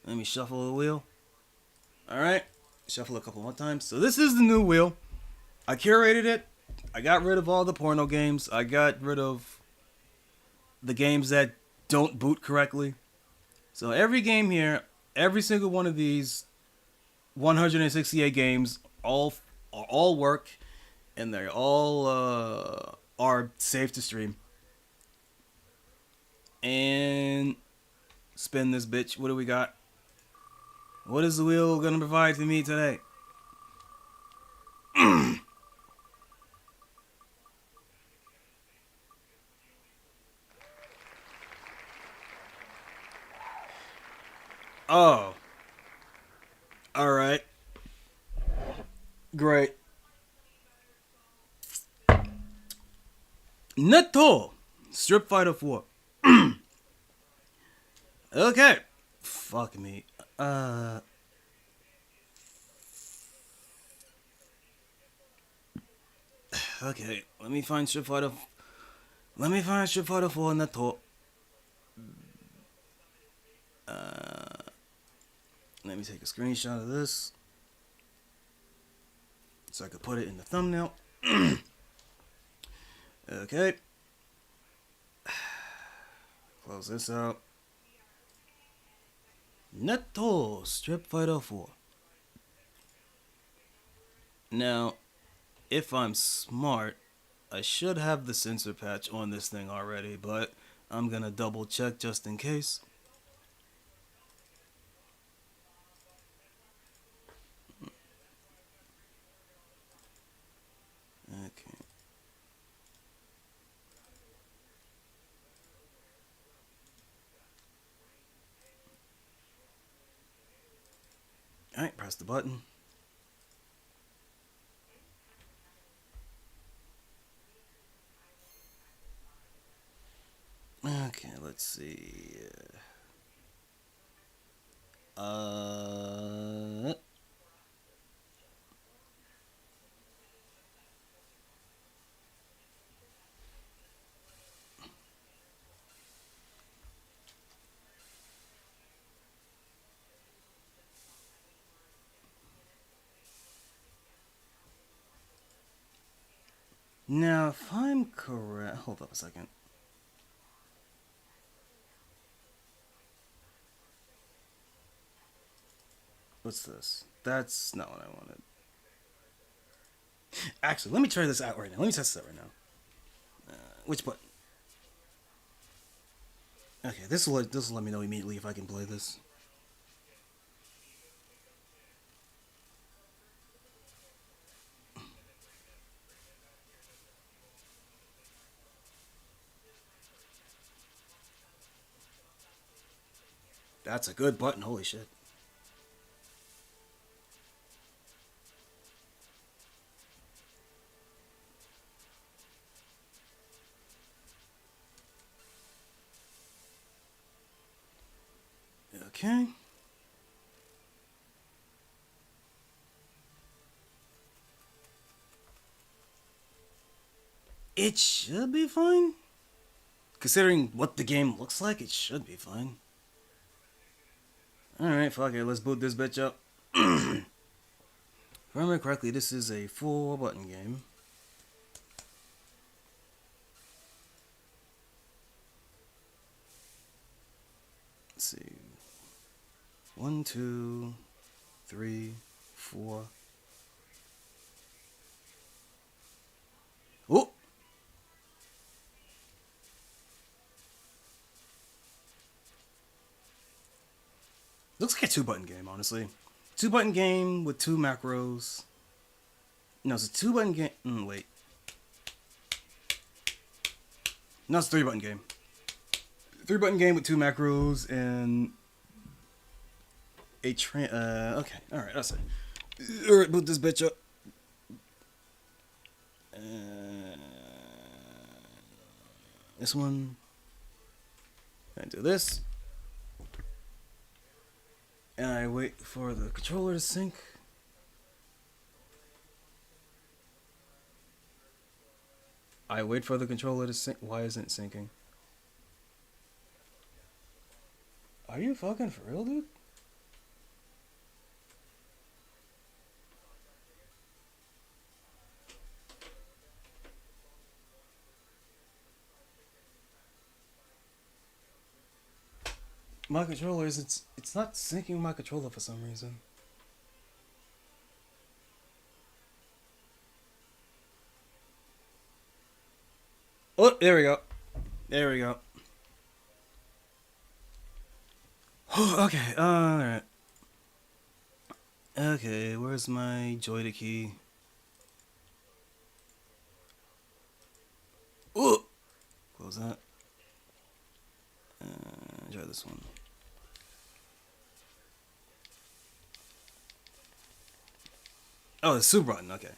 Let me shuffle the wheel. Alright. Shuffle a couple more times. So this is the new wheel. I curated it. I got rid of all the porno games. I got rid of the games that don't boot correctly. So every game here, every single one of these 168 games all work, and they all are safe to stream. And spin this bitch. What do we got? What is the wheel gonna provide to me today? Oh. Alright. Great. Neto! Strip Fighter 4. Okay. Fuck me. Okay, let me find Strip Fighter 4 Neto. Let me take a screenshot of this so I could put it in the thumbnail. Okay. Close this out. Neto Strip Fighter 4. Now, if I'm smart, I should have the sensor patch on this thing already, but I'm gonna double check just in case. Okay. Alright, press the button. Okay, let's see. Now, if I'm correct, hold up a second. What's this? That's not what I wanted. Actually, let me try this out right now. Let me test this out right now. Which button? Okay, this will let me know immediately if I can play this. That's a good button. Holy shit. Okay. It should be fine. Considering what the game looks like, it should be fine. Alright, fuck it. Let's boot this bitch up. If I remember correctly, this is a 4-button game. Let's see. 1, 2, 3, 4. Oh! Looks like a 2-button game, honestly. 2-button game with 2 macros. No, it's a 2-button game. Wait. No, it's a 3-button game. 3-button game with 2 macros and a okay, alright, that's it. Alright, boot this bitch up. This one. And do this. And I wait for the controller to sync. I wait for the controller to sync. Why isn't it syncing? Are you fucking for real, dude? My controller is it's not syncing my controller for some reason. Oh, there we go. There we go. Okay, alright. Okay, where's my joy key? Ooh! Close that. Try this one. Oh, the super button, okay.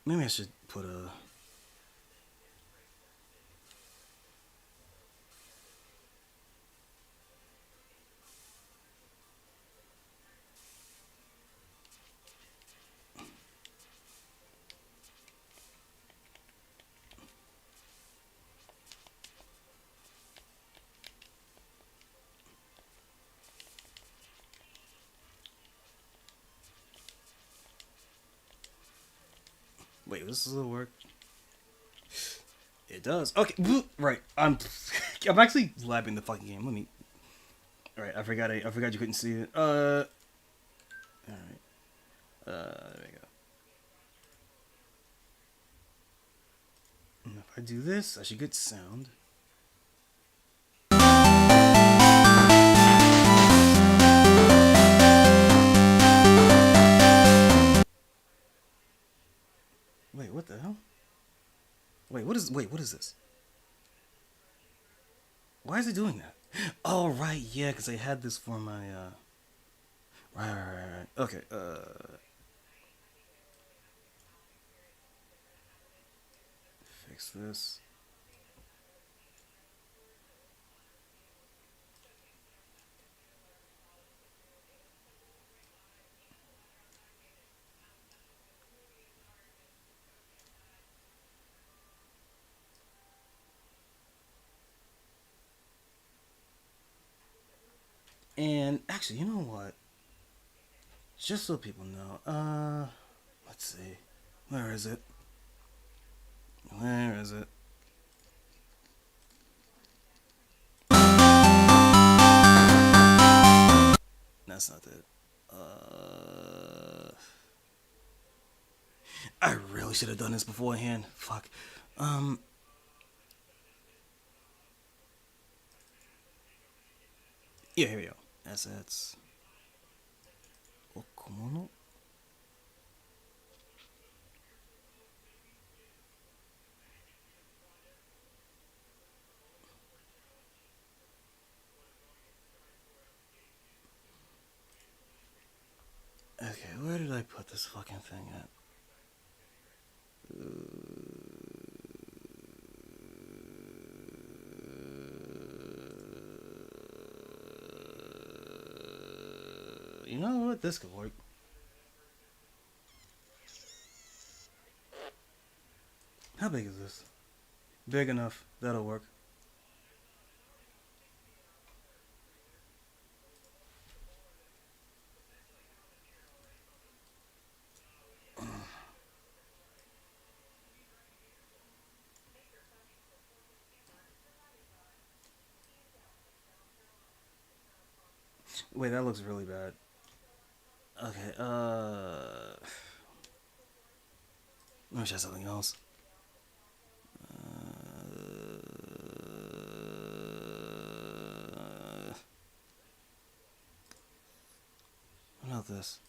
Maybe I should put a... Wait, this will work? It does. Okay, right. I'm actually labbing the fucking game. Let me... Alright, I forgot you couldn't see it. Alright. There we go. And if I do this, I should get sound. Wait, what the hell? Wait, what is this? Why is it doing that? Oh, right, yeah, because I had this for my, right. Okay, fix this. And actually, you know what? Just so people know, let's see. Where is it? Where is it? That's not it. I really should have done this beforehand. Fuck. Yeah, here we go. Assets. Okumono. Okay, where did I put this fucking thing at? You know what? This could work. How big is this? Big enough. That'll work. Wait, that looks really bad. Okay, let me try something else. What about this?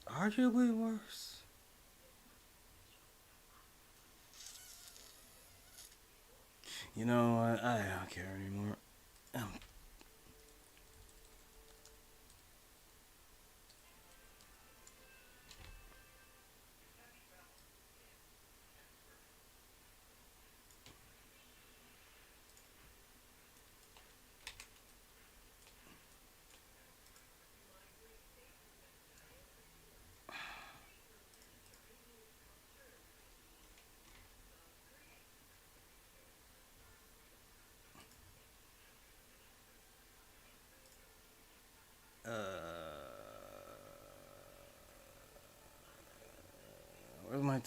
Arguably worse. You know what? I don't care anymore.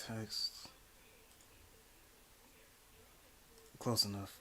text. Close enough.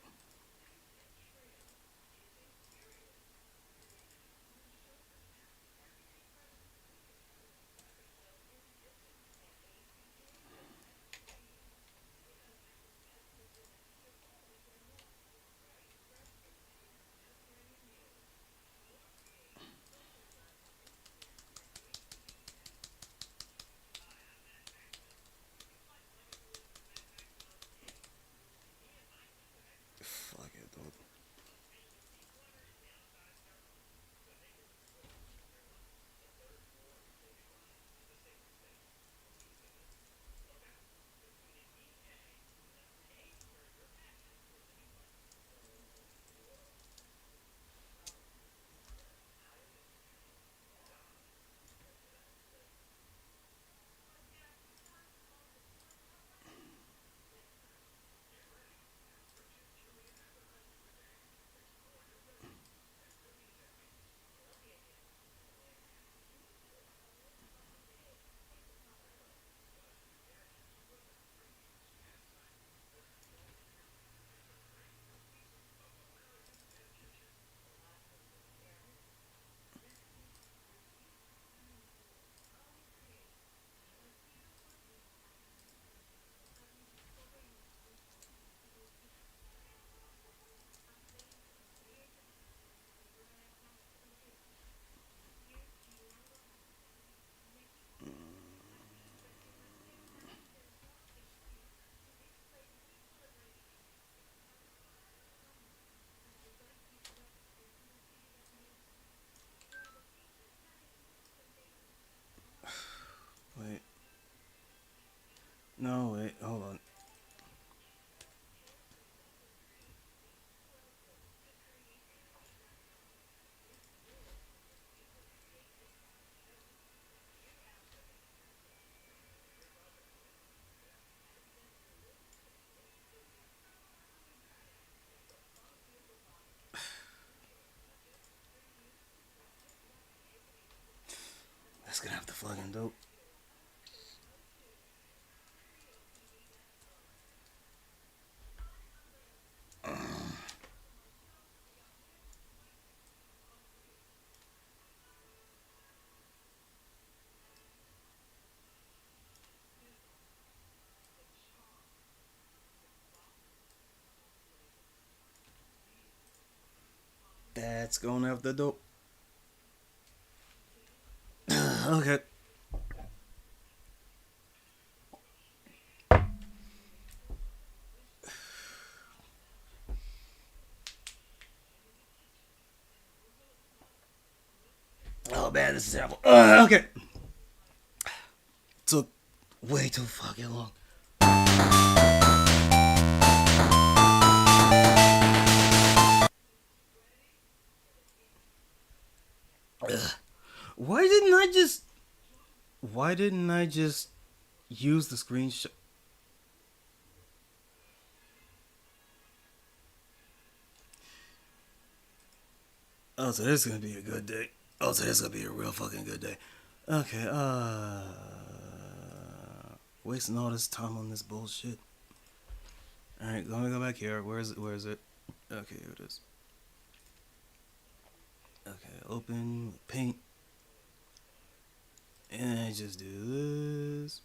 Fuck it, dude. Wait. No, wait. Hold on. That's gonna have to fucking do. That's gonna have to do. Okay. Oh man, this is terrible. Okay. Took way too fucking long. Ugh. Why didn't I just? Why didn't I just use the screenshot? Oh, so this is gonna be a good day. Oh, so this is gonna be a real fucking good day. Okay, wasting all this time on this bullshit. Alright, let me go back here. Where is it? Where is it? Okay, here it is. Okay, open, paint. And I just do this.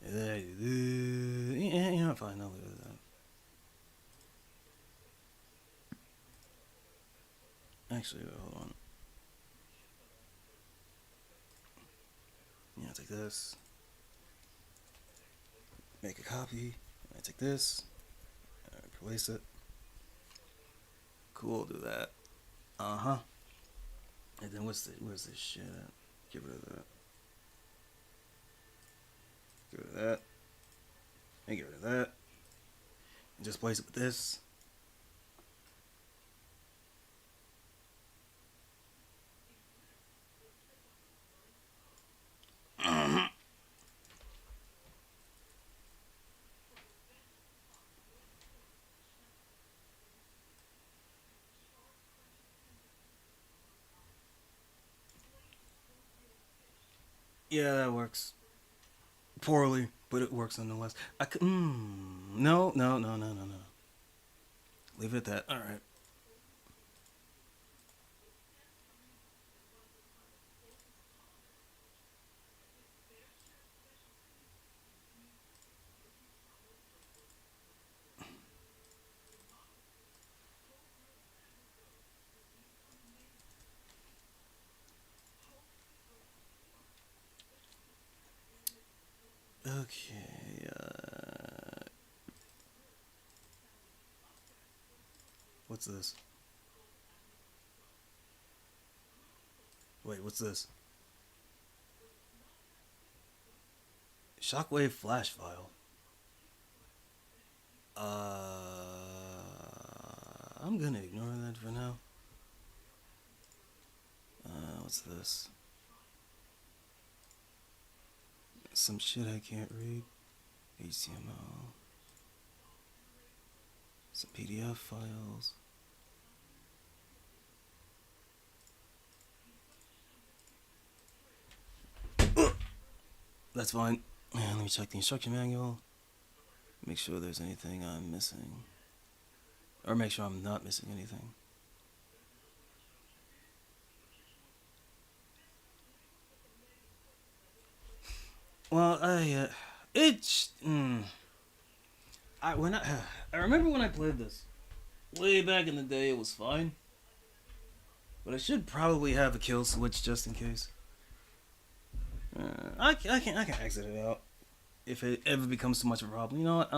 And then I do this. Yeah, you know, fine, I'll leave it at that. Actually, hold on. Yeah, take this. Make a copy. I take this. Replace it. Cool, do that. Uh-huh. And then where's this shit at? Get rid of that. Get rid of that. And get rid of that. And just place it with this. Yeah, that works. Poorly, but it works nonetheless. I could. No, no, no, no, no, no. Leave it at that. All right. Okay. What's this? Wait, what's this? Shockwave flash file. I'm gonna ignore that for now. What's this? Some shit I can't read. HTML. Some PDF files. That's fine. And let me check the instruction manual. Make sure there's anything I'm missing. Or make sure I'm not missing anything. Well, I remember when I played this way back in the day, it was fine. But I should probably have a kill switch just in case. I can exit it out if it ever becomes too much of a problem. You know what?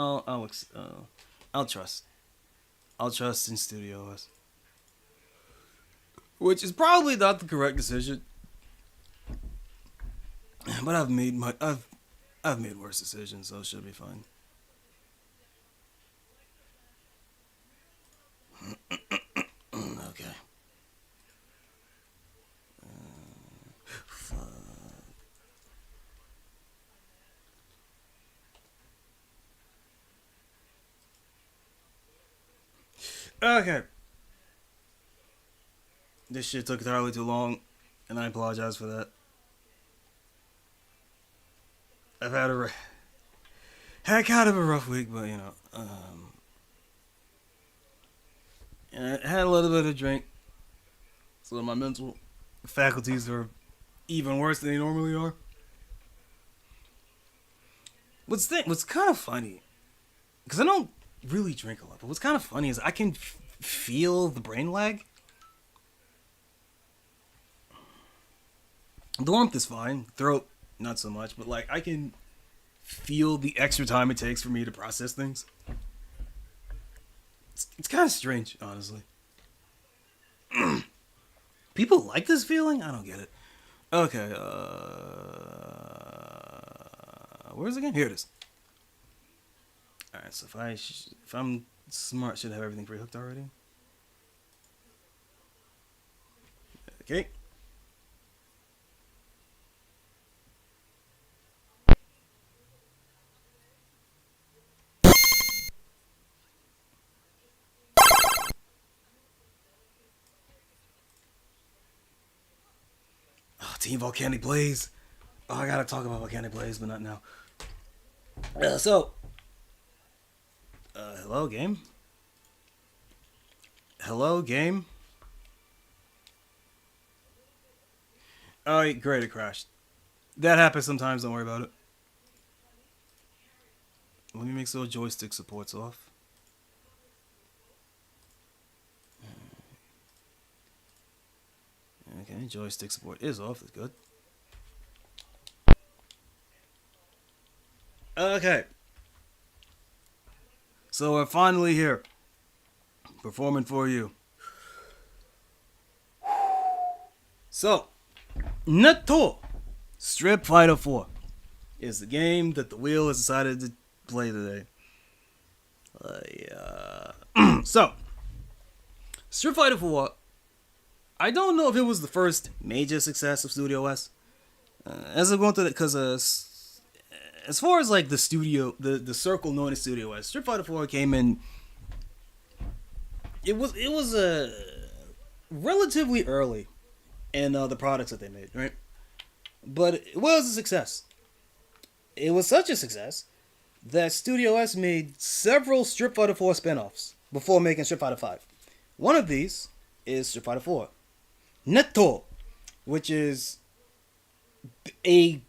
I'll trust. I'll trust in StudioOS, which is probably not the correct decision. But I've made worse decisions, so it should be fine. Okay. Fuck. Okay. This shit took entirely too long, and I apologize for that. I've had kind of a rough week, but you know, and I had a little bit of drink, so my mental faculties are even worse than they normally are. What's kind of funny, because I don't really drink a lot, but what's kind of funny is I can feel the brain lag. The warmth is fine, throat not so much, but like I can feel the extra time it takes for me to process things. It's kind of strange, honestly. People like this feeling? I don't get it. Okay, where's it again? Here it is. Alright, so if I'm smart, should have everything pre-hooked already. Okay. Oh, Team Volcanic Blaze. Oh, I gotta talk about Volcanic Blaze, but not now. Hello, game? Hello, game? Oh, great, it crashed. That happens sometimes, don't worry about it. Let me make sure joystick support's off. Okay, joystick support is off, that's good. Okay. So we're finally here. Performing for you. So, Nato Street Fighter 4 is the game that the wheel has decided to play today. So, Street Fighter 4, I don't know if it was the first major success of StudioOS. As I'm going through it, because as far as like the circle known as StudioOS, Street Fighter 4 came in. It was relatively early in the products that they made, right? But it was a success. It was such a success that Studio S made several Street Fighter 4 spin-offs before making Street Fighter 5. One of these is Street Fighter 4 Netto, which is a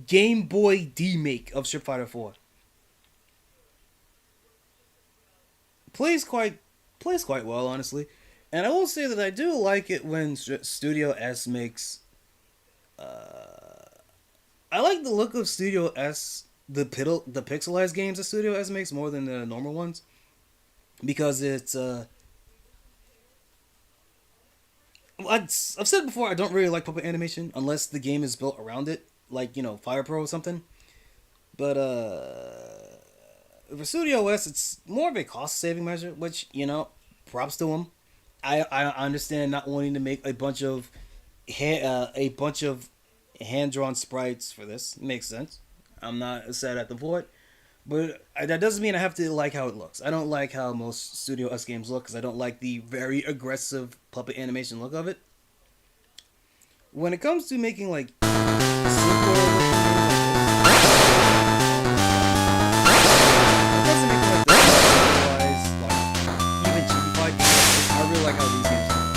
Game Boy D-make of Street Fighter 4. Plays quite well, honestly. And I will say that I do like it when Studio S makes... I like the look of Studio S, the pixelized games that Studio S makes more than the normal ones. Because it's... I've said before, I don't really like puppet animation unless the game is built around it. Like, Fire Pro or something. But, for Studio S, it's more of a cost-saving measure, which, props to them. I understand not wanting to make a bunch of hand-drawn sprites for this. It makes sense. I'm not sad at the point. But that doesn't mean I have to like how it looks. I don't like how most Studio S games look because I don't like the very aggressive puppet animation look of it. When it comes to making, like, simpler looking I really like how these games are.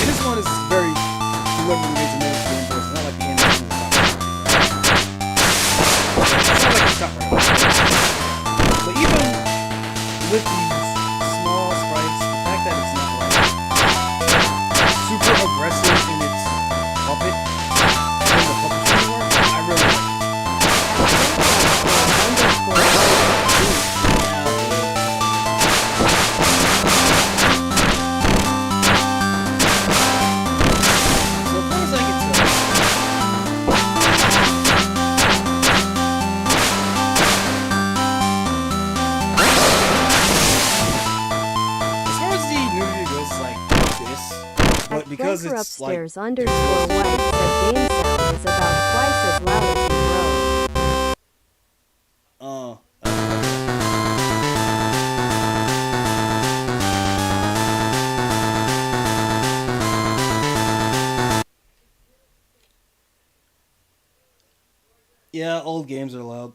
And this one is very whoever made the newest game for. It's not like the animation was top right. But even with these small sprites, the fact that it's not like super aggressive in its puppet and the puppetry work, I really like. Because Franker it's upstairs like _white said game sound is about twice as loud as you yeah, old games are loud.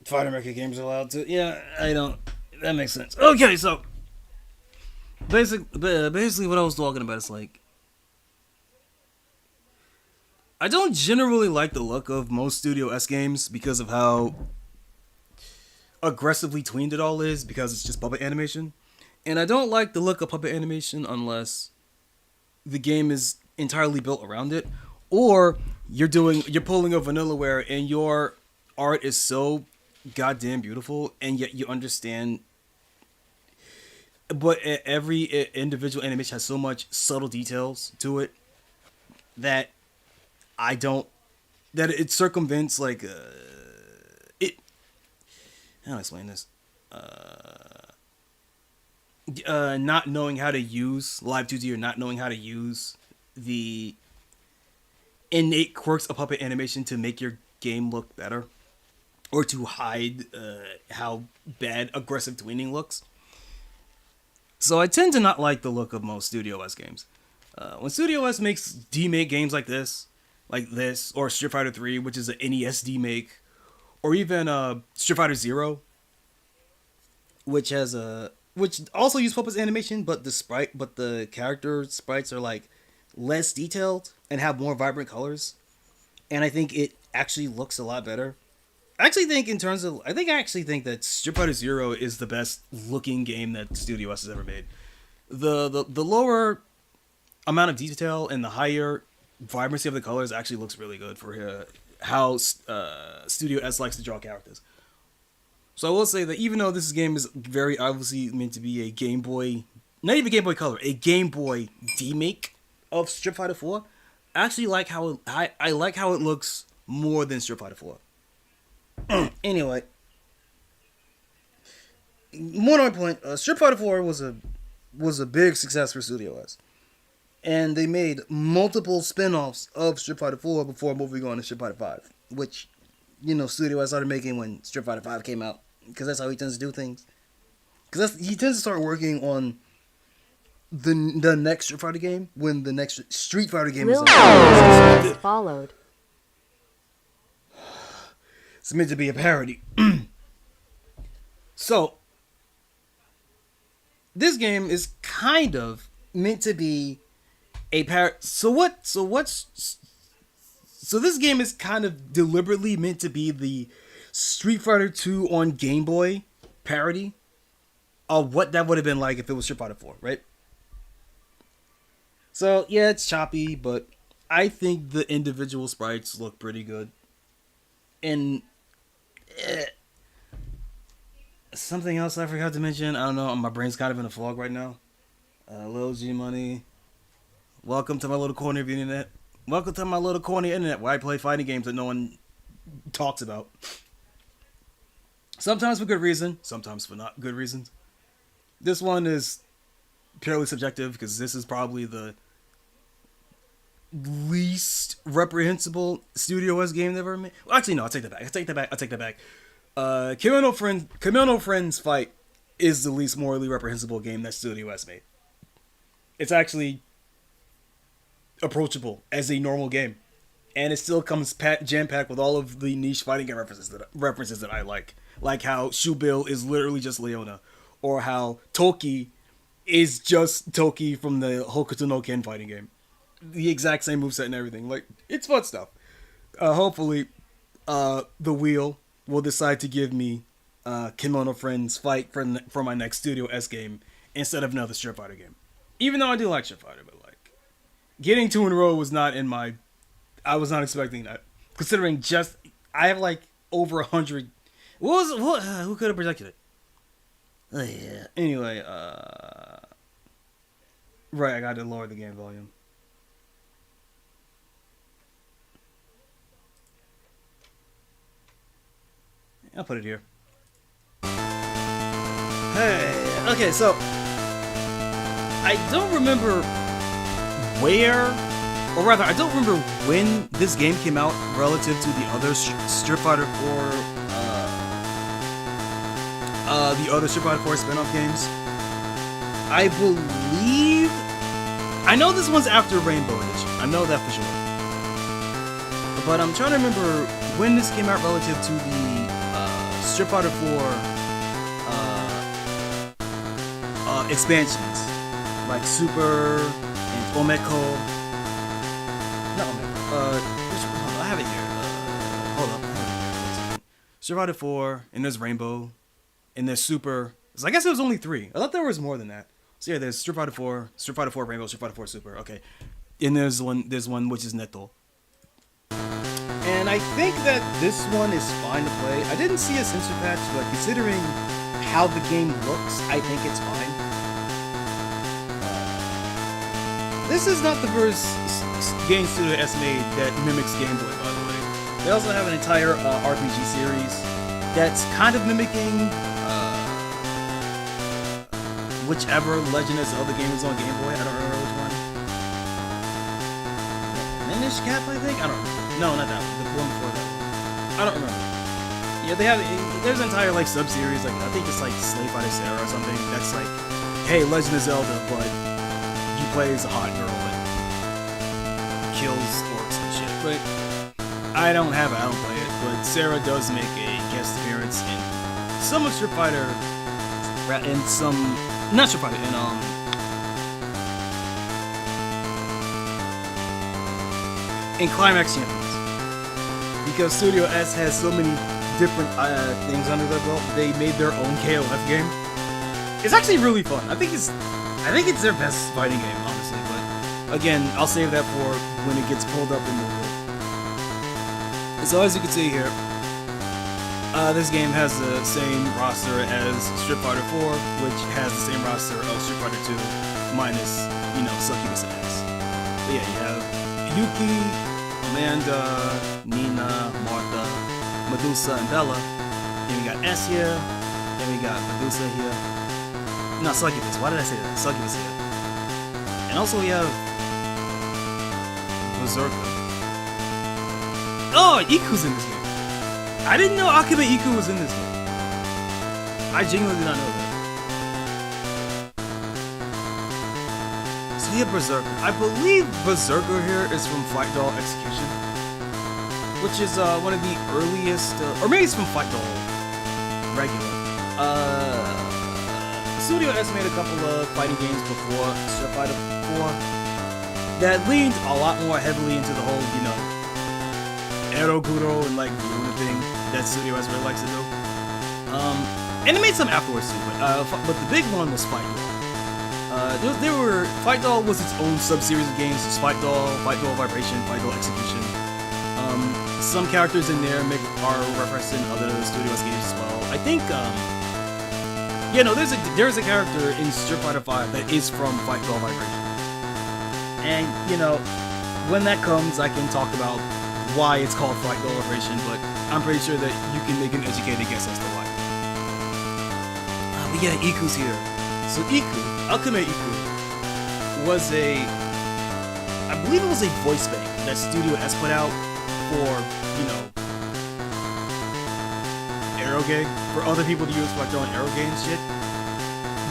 Fighter Mecha games are loud too. Yeah, that makes sense. Okay, so basically what I was talking about is like I don't generally like the look of most Studio S games because of how aggressively tweened it all is because it's just puppet animation. And I don't like the look of puppet animation unless the game is entirely built around it or you're pulling a Vanillaware and your art is so goddamn beautiful and yet you understand but every individual animation has so much subtle details to it that it circumvents like it. How do I explain this? Not knowing how to use Live 2D or not knowing how to use the innate quirks of puppet animation to make your game look better or to hide how bad aggressive tweening looks. So I tend to not like the look of most Studio S games. When Studio S makes D-make games like this, or Street Fighter 3, which is an NES D-make, or even Street Fighter 0, which also uses puppets animation, but the character sprites are like less detailed and have more vibrant colors, and I think it actually looks a lot better. I actually think that Street Fighter 0 is the best looking game that Studio S has ever made. The lower amount of detail and the higher vibrancy of the colors actually looks really good for how Studio S likes to draw characters. So I will say that even though this game is very obviously meant to be a Game Boy, not even Game Boy Color, a Game Boy D-make of Street Fighter 4, I actually like how I like how it looks more than Street Fighter 4. Anyway, more to my point, Street Fighter 4 was a big success for Studio S. And they made multiple spin-offs of Street Fighter 4 before moving on to Street Fighter 5, which, Studio S started making when Street Fighter 5 came out, because that's how he tends to do things. Because he tends to start working on the next Street Fighter game when the next Street Fighter game is out. followed. It's meant to be a parody. So, this game is kind of meant to be a parody. So this game is kind of deliberately meant to be the Street Fighter 2 on Game Boy parody of what that would have been like if it was Street Fighter 4, right? So, yeah, it's choppy, but I think the individual sprites look pretty good. And something else I forgot to mention, I don't know, my brain's kind of in a fog right now. Lil G Money, welcome to my little corner of the internet. Welcome to my little corner internet where I play fighting games that no one talks about. Sometimes for good reason, sometimes for not good reasons. This one is purely subjective because this is probably the least reprehensible Studio S game ever made. Well, actually, no, I take that back. Kimono Friends Fight is the least morally reprehensible game that Studio S made. It's actually approachable as a normal game, and it still comes jam-packed with all of the niche fighting game references that I like how Shubil is literally just Leona, or how Toki is just Toki from the Hokuto no Ken fighting game. The exact same moveset and everything. Like, it's fun stuff. Hopefully, the wheel will decide to give me Kimono Friends Fight for my next Studio S game instead of another Street Fighter game. Even though I do like Street Fighter, but like, getting 2 in a row was not in my... I was not expecting that. Considering just... I have like over 100... who could have projected it? Oh, yeah. Anyway, right, I gotta lower the game volume. I'll put it here. Hey, okay, so I don't remember where, or rather, I don't remember when this game came out relative to the other Street Fighter 4, the other Street Fighter 4 spin-off games. I believe, I know this one's after Rainbow Edition. I know that for sure. But I'm trying to remember when this came out relative to the Street Fighter 4 expansions, like Super and Omeko. Not Omeko. I have it here. Hold up. Street Fighter 4, and there's Rainbow, and there's Super. So I guess it was only 3. I thought there was more than that. So yeah, there's Street Fighter 4, Street Fighter 4 Rainbow, Street Fighter 4 Super. Okay, and there's one which is Neto. And I think that this one is fine to play. I didn't see a censor patch, but considering how the game looks, I think it's fine. This is not the first game Studio S made that mimics Game Boy, by the way. They also have an entire RPG series that's kind of mimicking whichever Legend of Zelda game was on Game Boy. I don't remember which one. Minish Cap, I think? I don't remember. No, not that one. The one before that one. I don't remember. Yeah, there's an entire like sub-series, like I think it's like Slave Fighter Sarah or something, that's like, hey, Legend of Zelda, but you play as a hot girl that kills orcs and shit. But I don't have it, I don't play it, but Sarah does make a guest appearance in some of Street Fighter, in some, not Street Fighter, in Climax Champions. Because Studio S has so many different things under their belt, they made their own KOF game. It's actually really fun. I think it's their best fighting game, honestly. But again, I'll save that for when it gets pulled up in the world. And so as you can see here, this game has the same roster as Street Fighter 4, which has the same roster of Street Fighter 2, minus, Succubus and X. But yeah, you have Yuki, Amanda, Nina, Martha, Medusa, and Bella. Then we got S here. Then we got Medusa here. No, Succubus. Why did I say that? Succubus here. And also we have Berserker. Oh, Iku's in this game. I didn't know Akame Iku was in this game. I genuinely did not know that. So we have Berserker. I believe Berserker here is from Flight Doll Execution. which is one of the earliest, or maybe it's from Fight Doll regular. Studio S made a couple of fighting games before Street Fighter 4 that leaned a lot more heavily into the whole, you know, Eroguro and like Runa thing that Studio S really likes to do. And it made some afterwards too, but the big one was Fight Doll. Fight Doll was its own sub-series of games. It's Fight Doll Vibration, Fight Doll Execution. Some characters in there are referenced in other Studio S games as well. I think, yeah, no, there's a character in Street Fighter 5 that is from Fight Doll Vibration. And, you know, when that comes, I can talk about why it's called Fight Doll Vibration, but I'm pretty sure that you can make an educated guess as to why. But yeah, Iku's here. So Ultimate Iku, was I believe it was a voice bank that Studio S put out for, you know, Aerogay, for other people to use for like their own Aerogay and shit.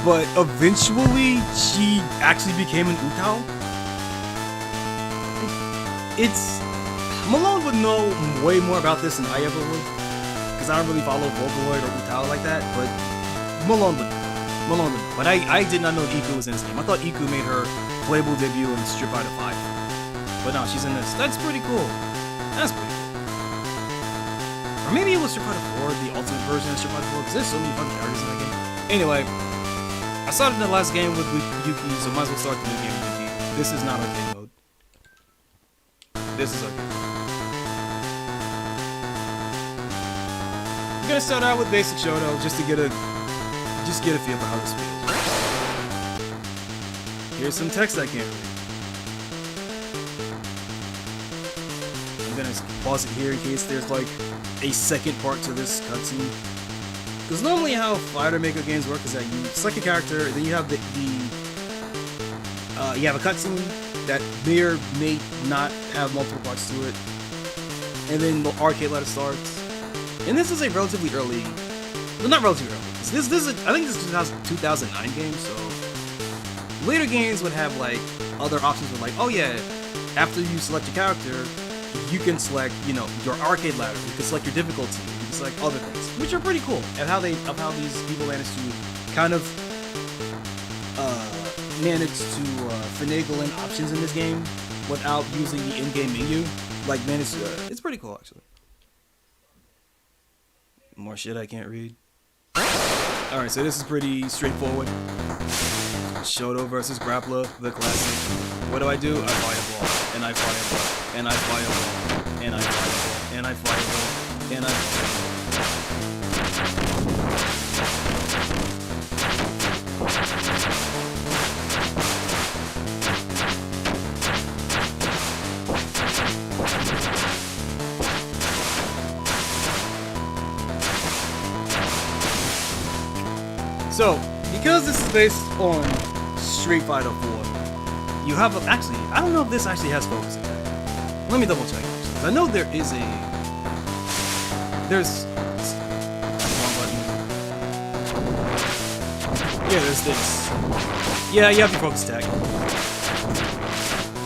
But eventually, she actually became an Utao. Malone would know way more about this than I ever would, because I don't really follow Vocaloid or Utao like that, but Malone would. But I did not know Iku was in this game. I thought Iku made her playable debut in Street Fighter 5. But no, she's in this. That's pretty cool. That's pretty cool. Or maybe it was Street Fighter 4, the ultimate version of Street Fighter 4, because there's so many fucking characters in that game. Anyway, I started the last game with Yuki, so might as well start the new game with Yuki. This is not arcade mode. This is arcade mode. I'm gonna start out with basic Shoto just to get a feel for how this feels. Here's some text I can't read. I'm gonna pause it here in case there's like a second part to this cutscene. Because normally how Fighter Maker games work is that you select a character, then you have you have a cutscene that may or may not have multiple parts to it, and then the arcade ladder starts. And this is a relatively early, well, not relatively early. This is, I think this is a 2009 game, so later games would have like other options with like, oh yeah, after you select your character, you can select, you know, your arcade ladder, you can select your difficulty, you can select other things, which are pretty cool, and how these people manage to kind of finagle in options in this game without using the in-game menu. Like, it's pretty cool actually. More shit I can't read. Alright, so this is pretty straightforward. Shoto versus Grappler, the classic. What do? I fireball, and I fireball, and I fireball, and I fireball, and I fireball, and I fireball. So, because this is based on Street Fighter 4, you have actually, I don't know if this actually has focus attack. Let me double check. I know there is there's wrong button. Yeah, there's this. Yeah, you have your focus attack.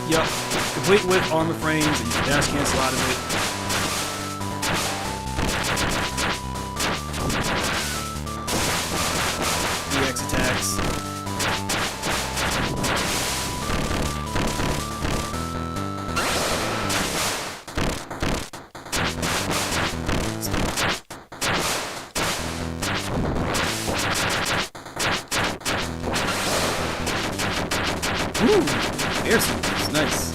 Yup, complete with armor frames, and you can dash cancel out of it. Attacks. Ooh, air sneakers, nice.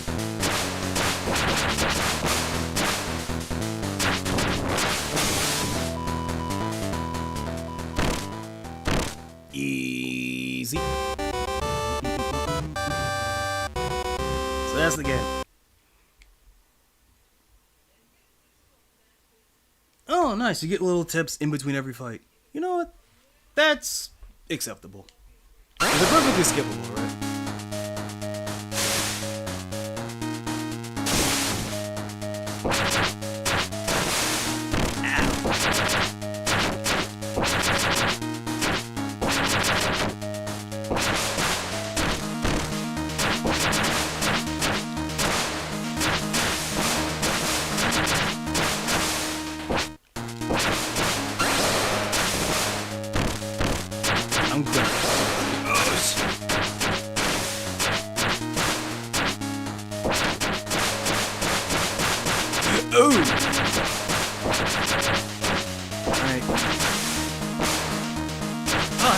Easy. So that's the game. Oh, nice. You get little tips in between every fight. You know what? That's acceptable. They're perfectly skippable, right?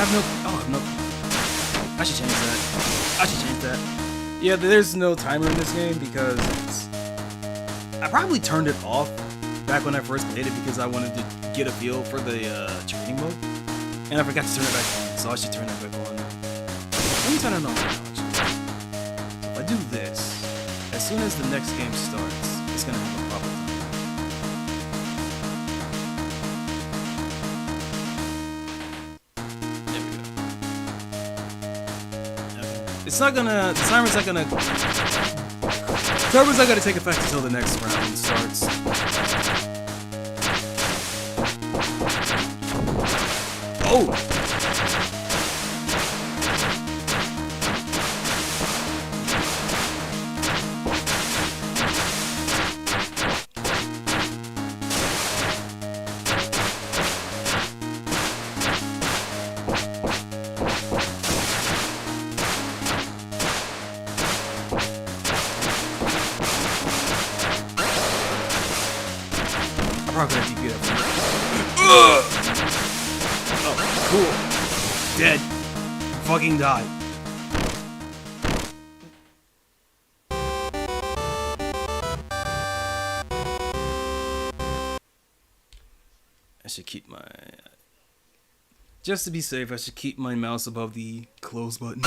have no. Oh, I have no. I should change that. I should change that. Yeah, there's no timer in this game because I probably turned it off back when I first played it because I wanted to get a feel for the training mode, and I forgot to turn it back on. So I should turn it back on. Let me turn it on now. Actually. If I do this, as soon as the next game starts, it's gonna have a problem. It's not gonna. The timer's not gonna. The timer's not gonna take effect until the next round starts. Oh! I'm probably gonna DP that. Oh, cool. Dead. Fucking died. I should keep my... Just to be safe, I should keep my mouse above the close button.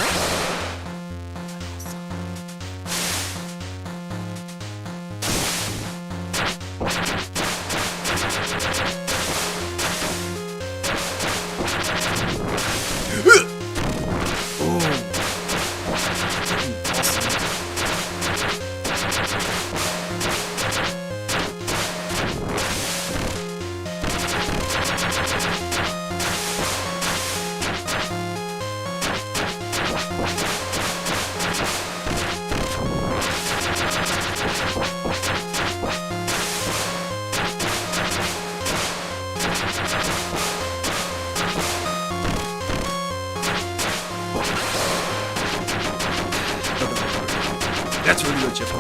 That's really good, Chip. I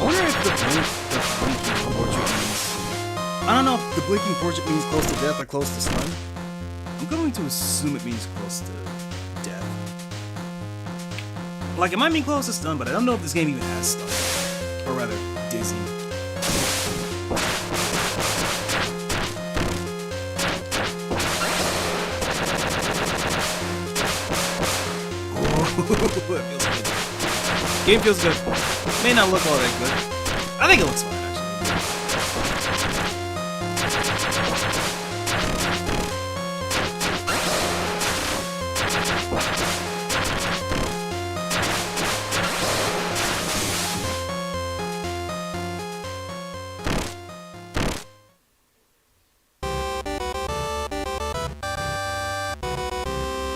wonder if the blinking portrait means... I don't know if the blinking portrait means close to death or close to stun. I'm going to assume it means close to death. Like, it might mean close to stun, but I don't know if this game even has stun. Or rather, dizzy. It feels good. Game feels good. May not look all that good. I think it looks fine, actually.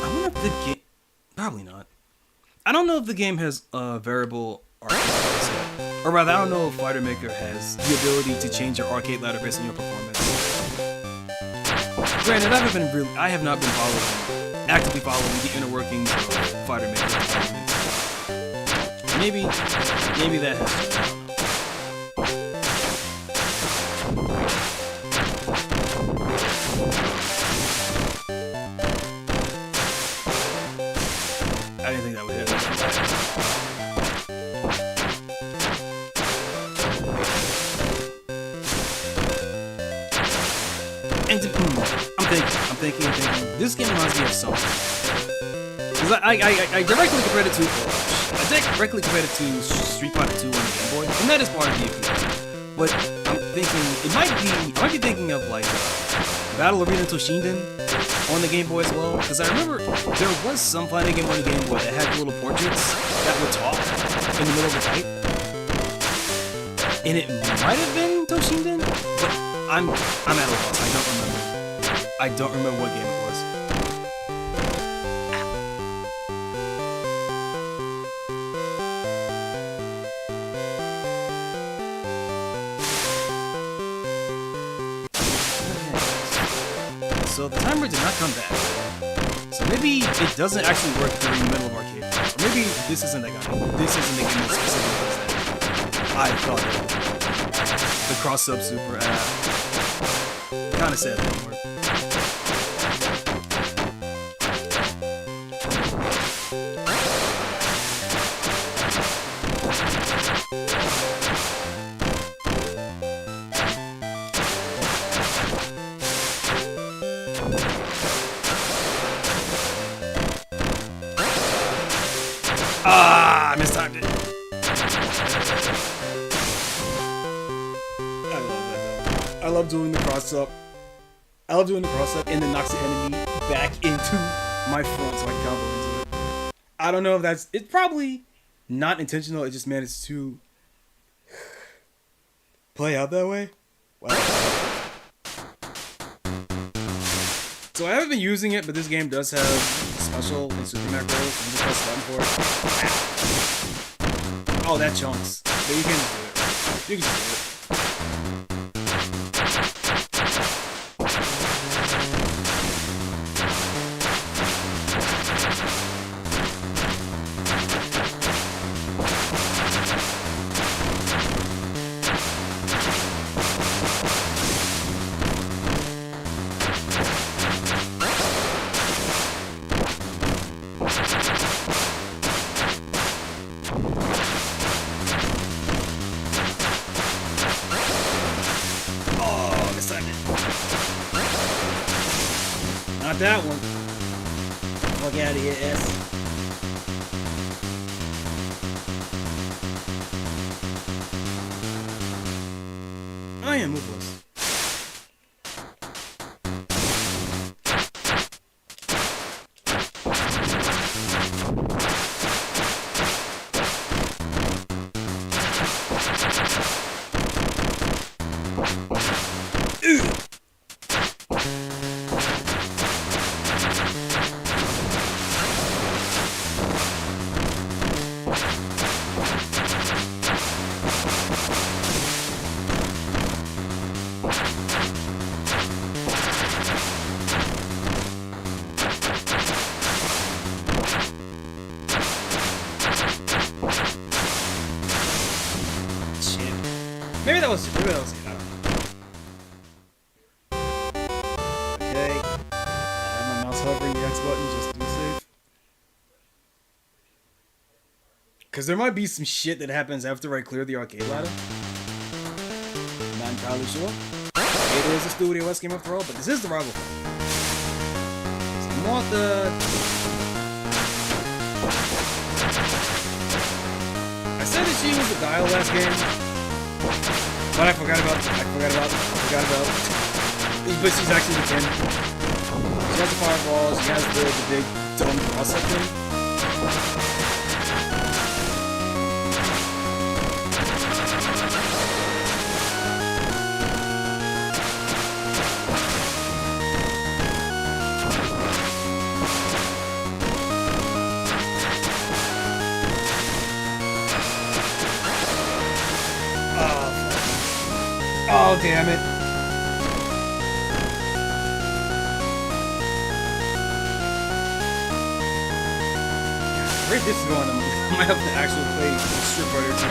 I wonder if the game... Probably not. I don't know if the game has a variable arcade set. Or rather, I don't know if Fighter Maker has the ability to change your arcade ladder based on your performance. Granted, I have not been actively following the inner workings of Fighter Maker. Maybe that has changed. I didn't think that would hit. And I'm thinking. This game reminds me of something. Because I directly compared it to Street Fighter 2 on the Game Boy, and that is part of the appeal. But I'm thinking I might be thinking of like Battle Arena Toshinden on the Game Boy as well. Because I remember there was some fighting game on the Game Boy that had little portraits that would talk in the middle of the fight, and it might have been Toshinden, but I'm at a loss. I don't remember what game it was. So the timer did not come back. So maybe it doesn't actually work during the middle of arcade. Or maybe this isn't the game. This isn't the game as specific as that. I thought it was. The cross-sub super. Kinda sad that didn't work. love doing the cross up. I love doing the cross up and then knocks the enemy back into my front so I can combo into it. I don't know if it's probably not intentional. It just managed to play out that way. Wow. So I haven't been using it, but this game does have special and super macros. You just press the button for it. Oh, that chunks. But you can just do it. You can just do it. Not that one. Fuck out of here, S. I am moveless. Maybe that was it. I don't know. Okay. I have my mouse hovering the X button just to be safe. Because there might be some shit that happens after I clear the arcade ladder. I'm not entirely sure. It is a Studio S game after all, but this is the rival. So I want the... I said that she was the dial last game. But I forgot about. But she's actually the 10. She has the fireball, she has the big dumb cross-up thing. Oh, damn it. Where this is going, I might have to actually play Street Fighter 2.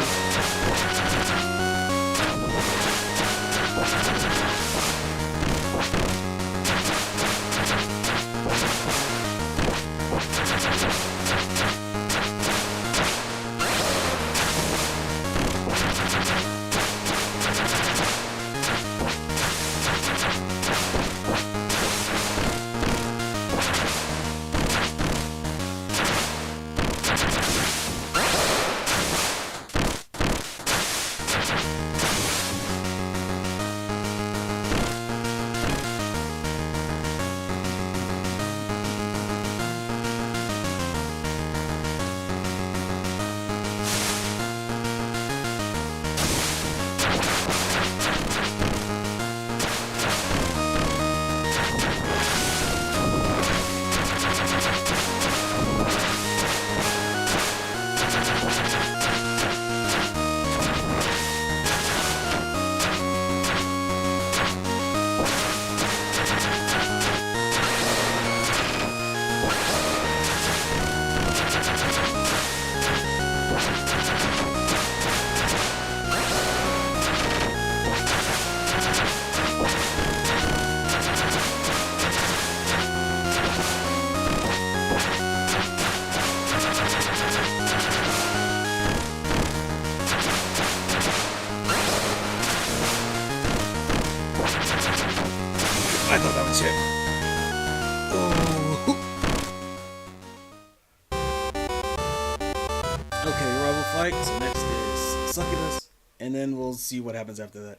Okay, rival fight. So next is Succubus, and then we'll see what happens after that.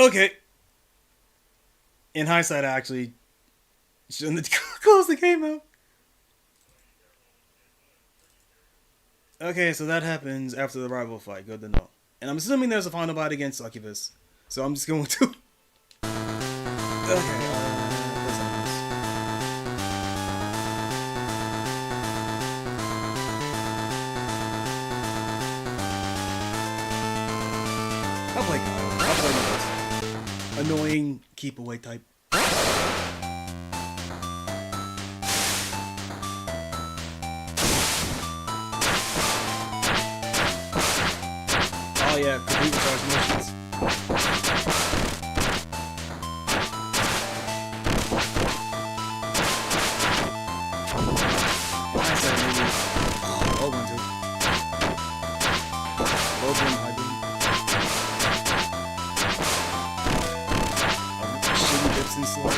Okay. In hindsight, I actually shouldn't have closed the game out. Okay, so that happens after the rival fight. Good to know. And I'm assuming there's a final fight against Succubus. So I'm just going to... Okay, what's on this? I'll play Kyle. I'll play this. Annoying, keep away type. Oh yeah, complete recharge motions. Nice maybe. Oh, one too. Both of them high beam. Shitty dips and slow.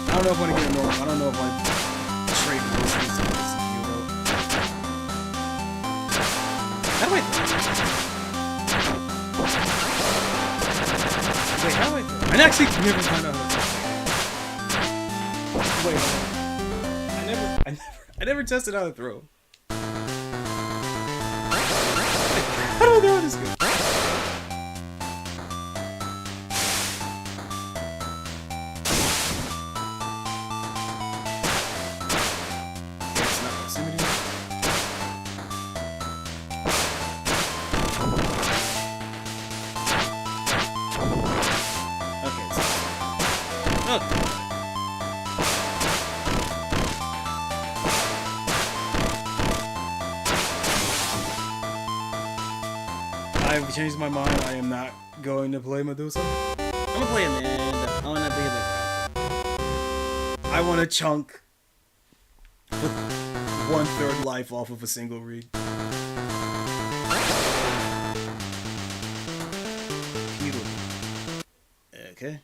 I don't know if I want to get annoying. I don't know if I trade this and some of this hero. How do I throw? Wait, how do I throw? I actually never found out how to throw. Wait, I never tested how to throw. How do I throw this good? It's not proximity. Okay, okay. I've changed my mind. I am not going to play Medusa. I'm gonna play Amanda. I wanna be the guy. I want to chunk with 1/3 life off of a single read. Peter. Okay.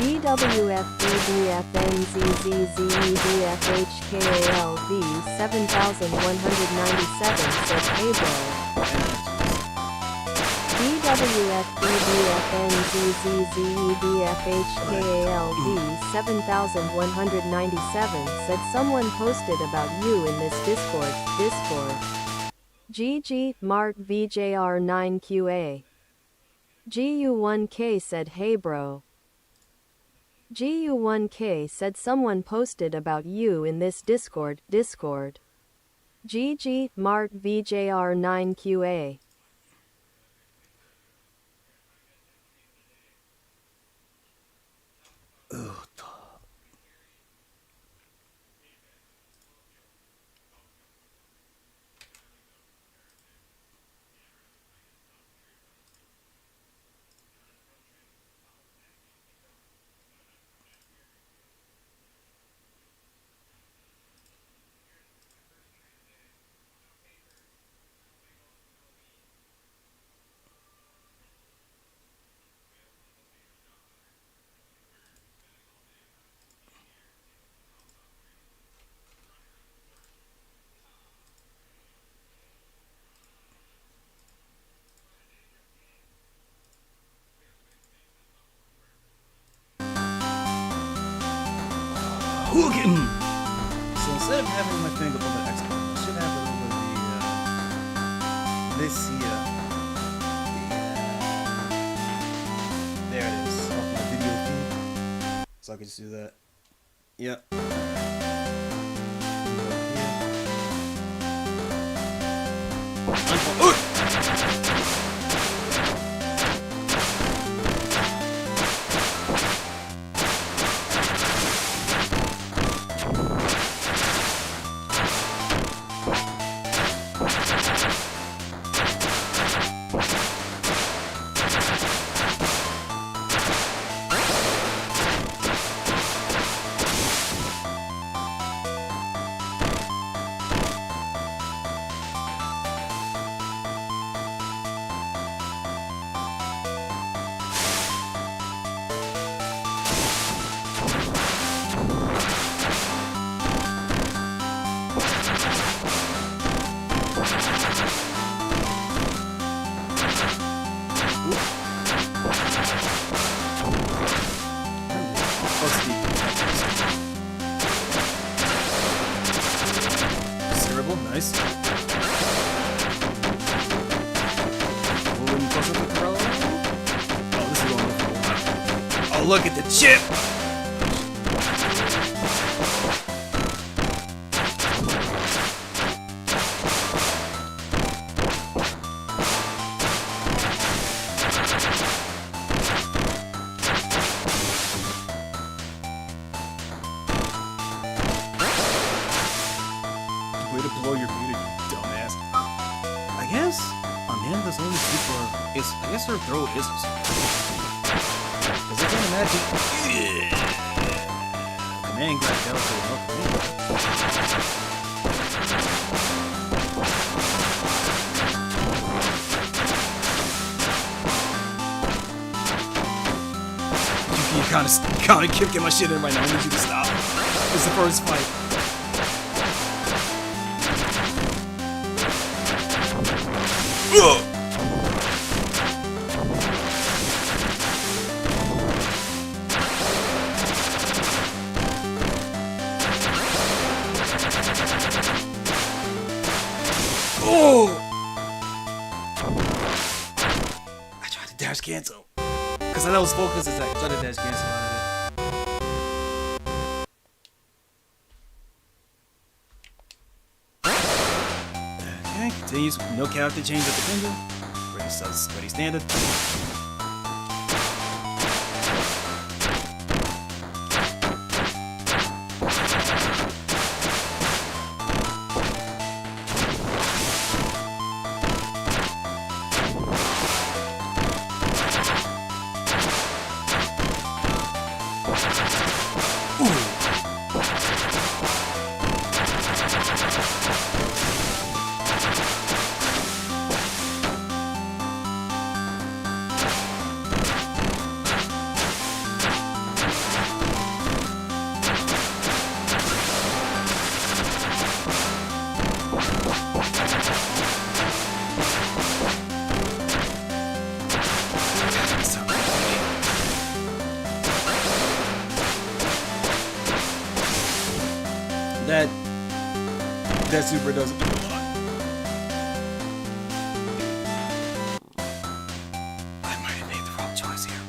BWFBBFNZZZEBFHKALV 7197 said hey bro. BWFBBFNZZZEBFHKALV 7197 said someone posted about you in this Discord. GG Mark VJR9QA. GU1K said hey bro. GU1K said someone posted about you in this Discord. GG Mart VJR9QA. Hooligan! So instead of having my finger on the X button, I should have it over the, this here. There it is, off my video feed. So I can just do that. Yep. this. Wooden puzzle control. Oh, this is going on for a while. Oh, look at the chip! Way to blow your meter, you dumbass. I guess Amanda's only super is, I guess her throat is or something. Cause I can't imagine. Command grab Delta You kind of kicking my shit in right now. I need you to stop. It's the first fight. Oh! I tried to dash cancel. Because I know it's focus attack. I tried to dash cancel out of it. Okay, continues. No character change at the finger. Pretty standard. That super doesn't do a lot. I might have made the wrong choice here.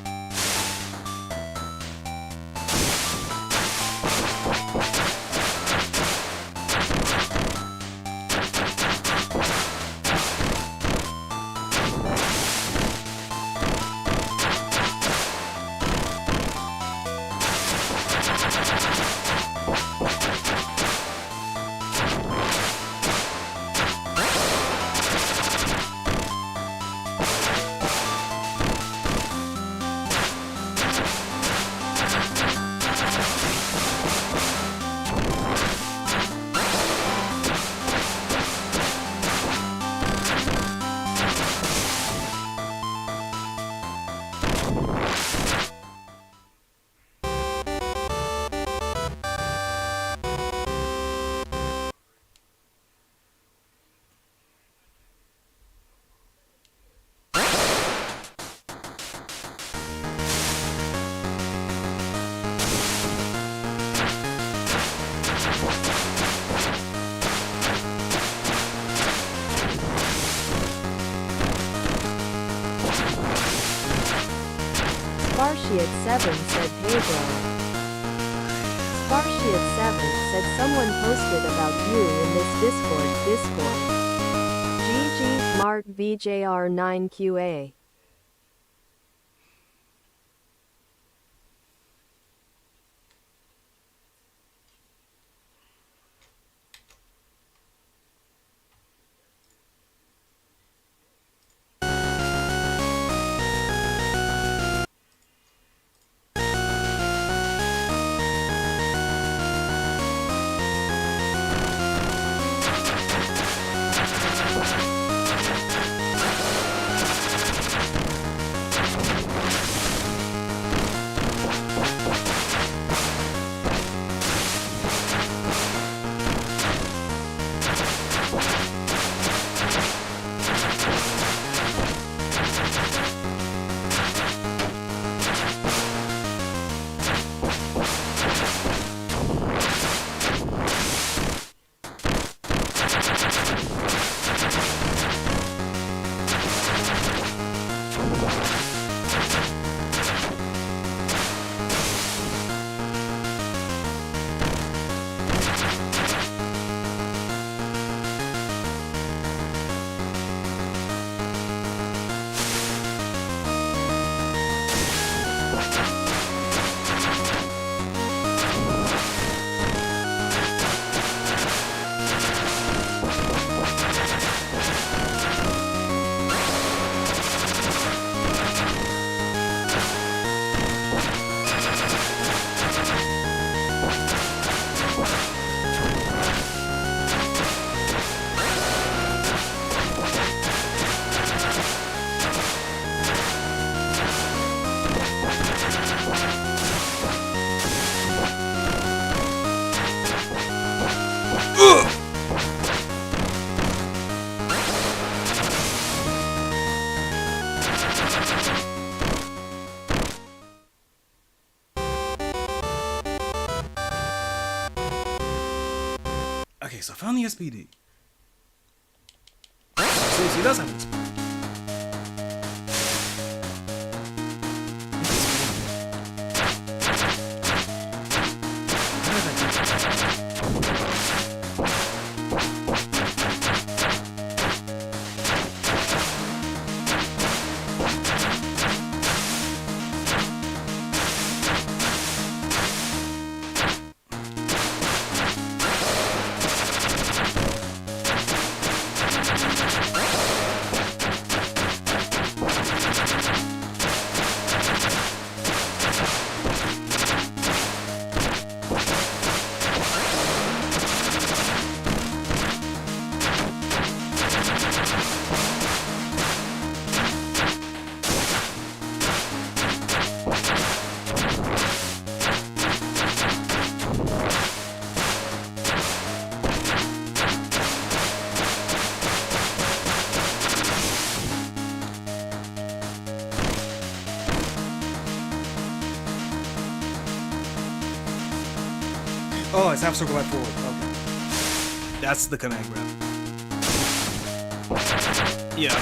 Sparshiat 7 said Pedro. Sparshiat 7 said someone posted about you in this Discord. GG Mart VJR9QA. Okay, so I found the SPD. So he does have an SPD. Oh, it's half circle back forward. Okay. That's the command grab. Yeah.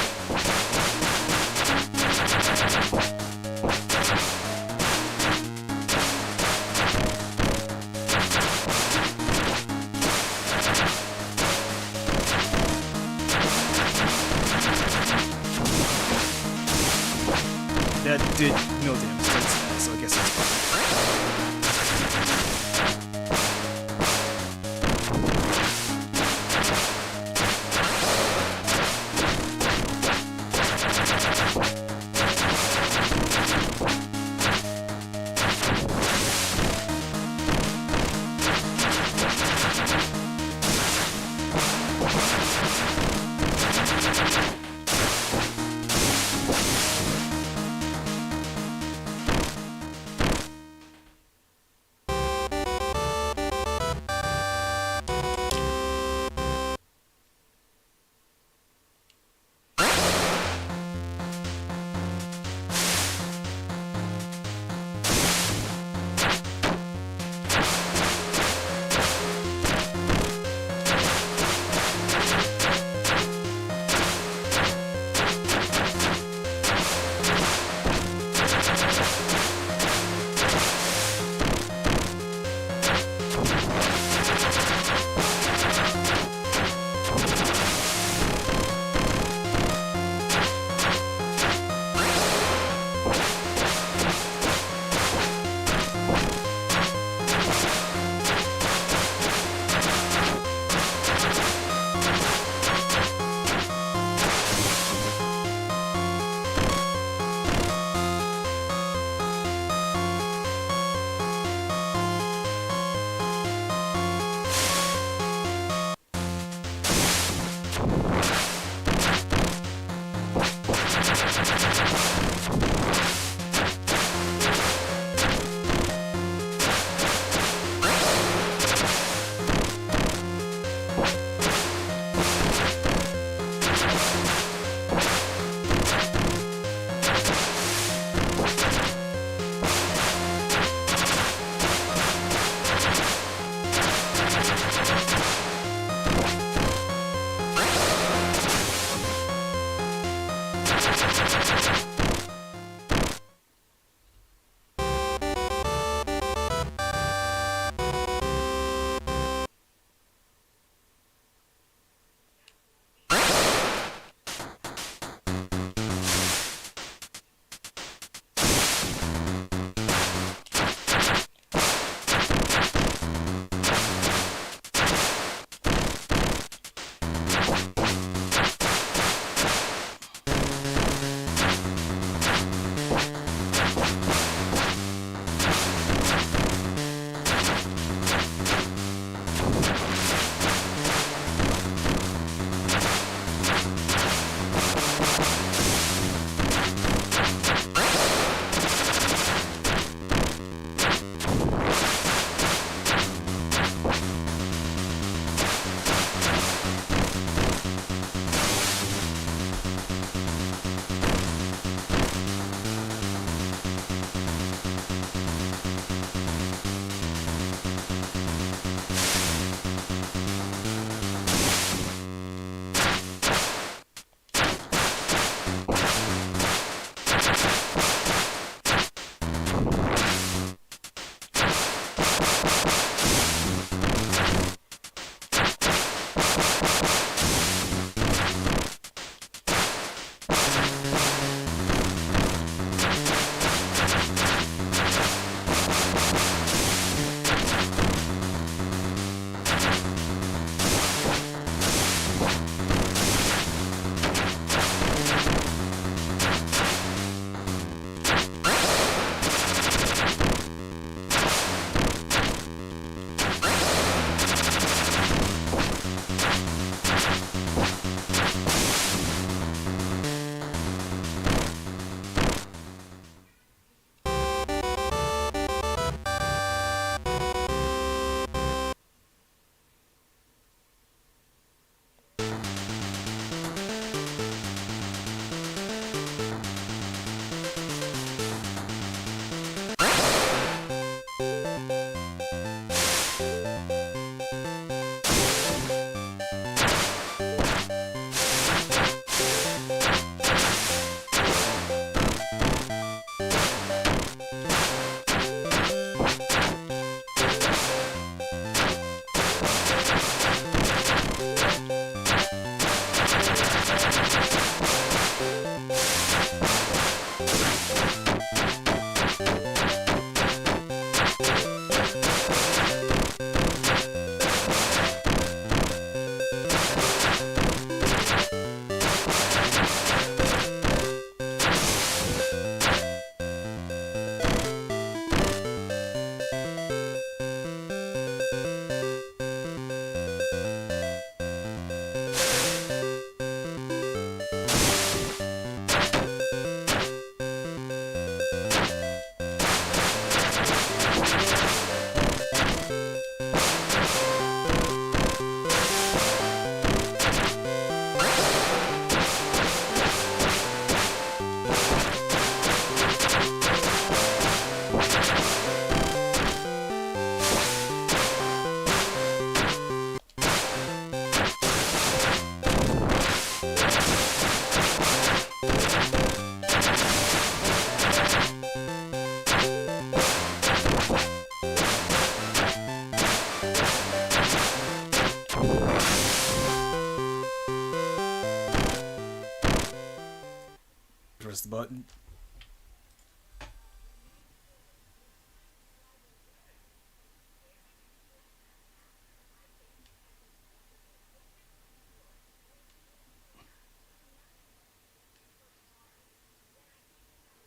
That did no damage to that, so I guess that's fine.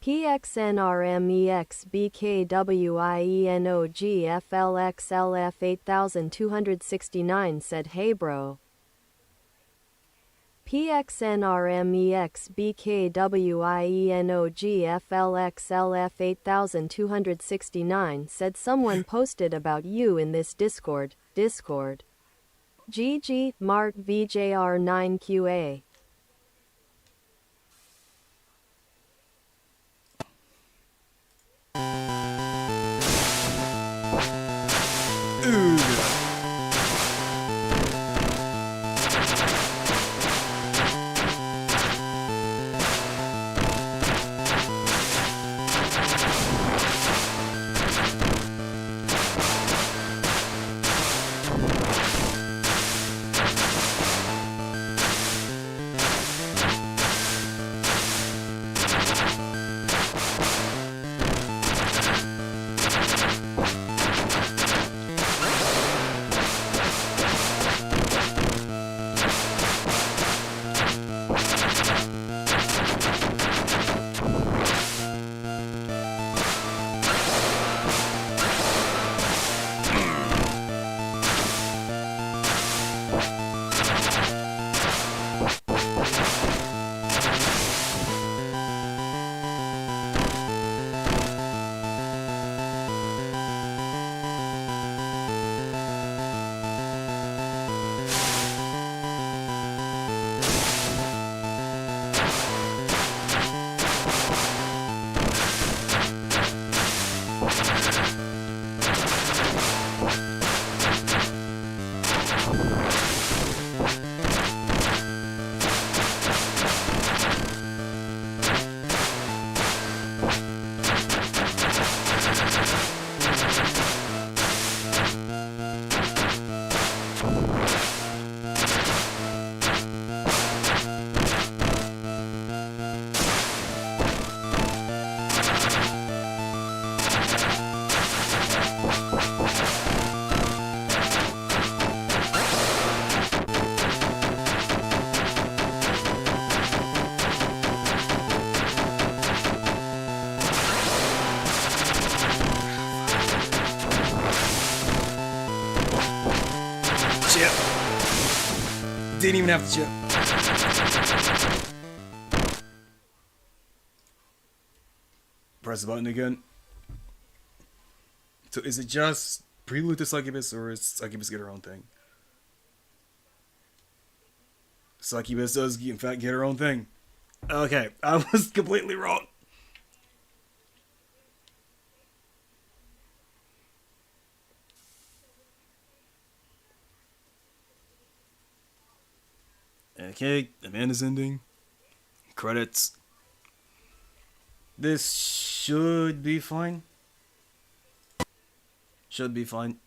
PXNRMEXBKWIENOGFLXLF8269 said hey bro. PXNRMEXBKWIENOGFLXLF8269 said someone posted about you in this Discord. GG, Mart VJR9QA. Ooh. Chip. Didn't even have to chip. Press the button again. So is it just prelude to Succubus, or is Succubus get her own thing? Succubus does in fact get her own thing. Okay, I was completely wrong. Okay, the man is ending. Credits. This should be fine. Should be fine.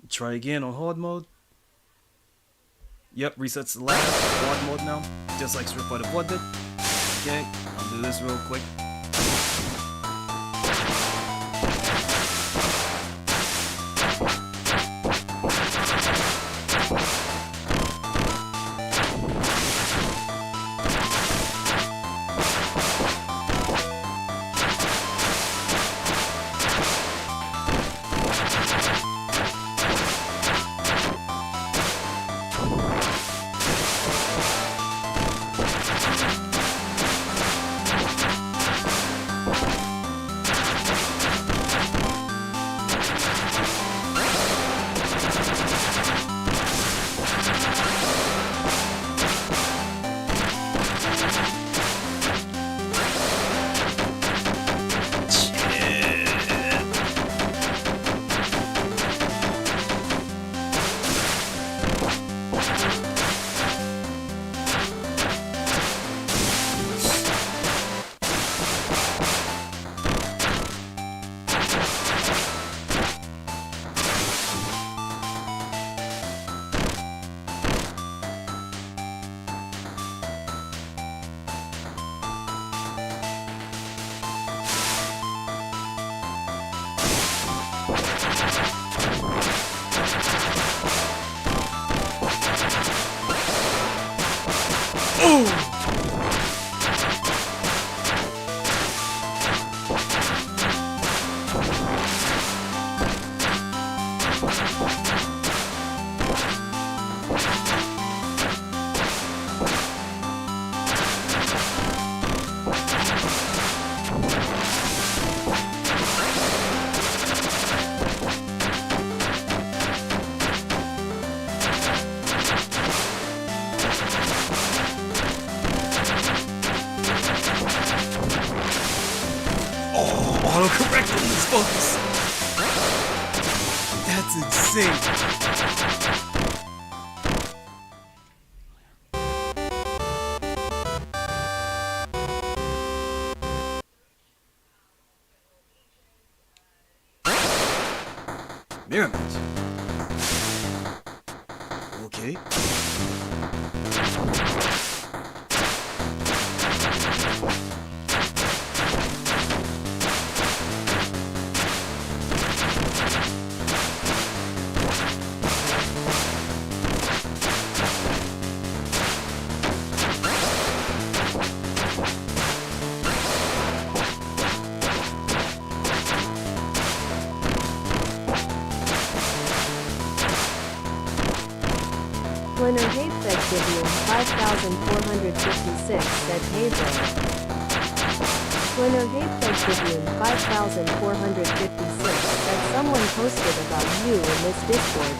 Try again on hard mode. Yep, resets the lab. Hard mode now. Just like Street Fighter 4 did. Okay, I'll do this real quick. autocorrect on this focus. That's insane. Mirror match. Okay. Winner Hatefed Gideon 5456 said hey bro. Winner Hatefed Gideon 5456 said someone posted about you in this Discord.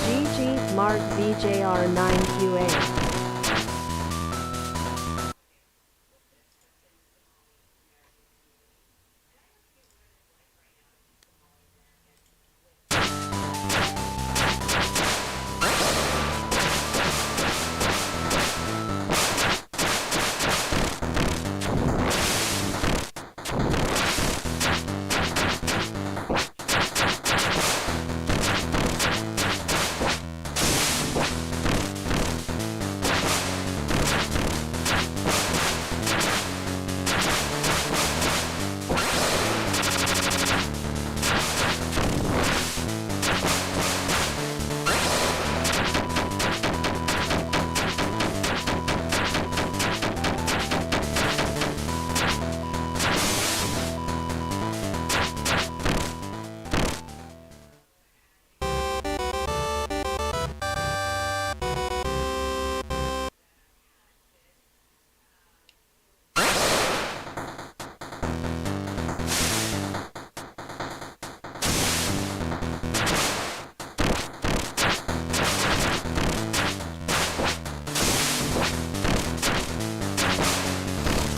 GG Mark VJR9QA.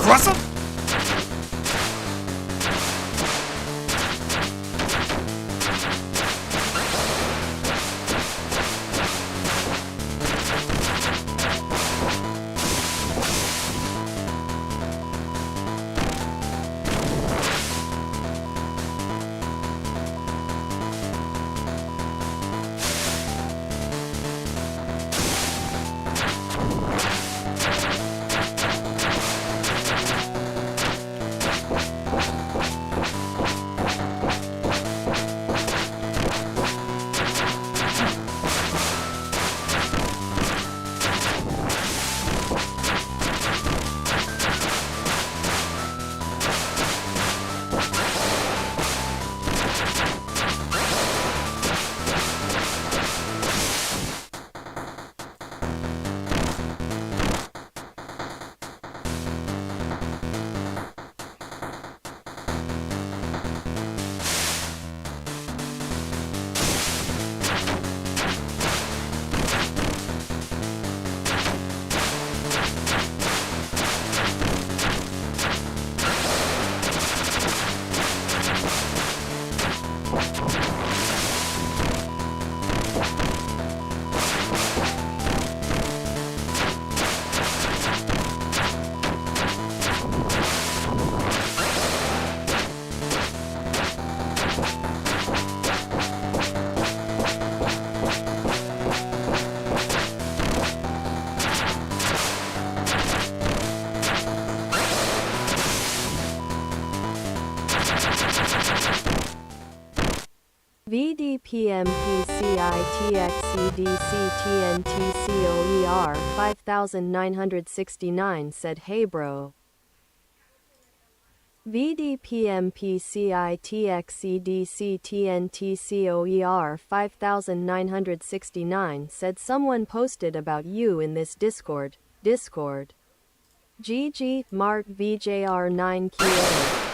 Cross him? VDPMPCITXEDCTNTCOER 5969 said hey bro. VDPMPCITXEDCTNTCOER 5969 said someone posted about you in this Discord. GG Mark VJR9QA.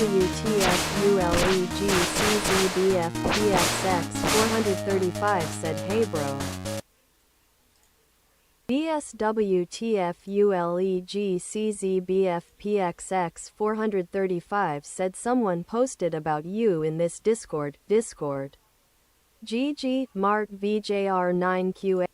BSWTFULEGCZBFPXX 435 said hey bro. BSWTFULEGCZBFPXX 435 said someone posted about you in this Discord. GG, Mart VJR9QA.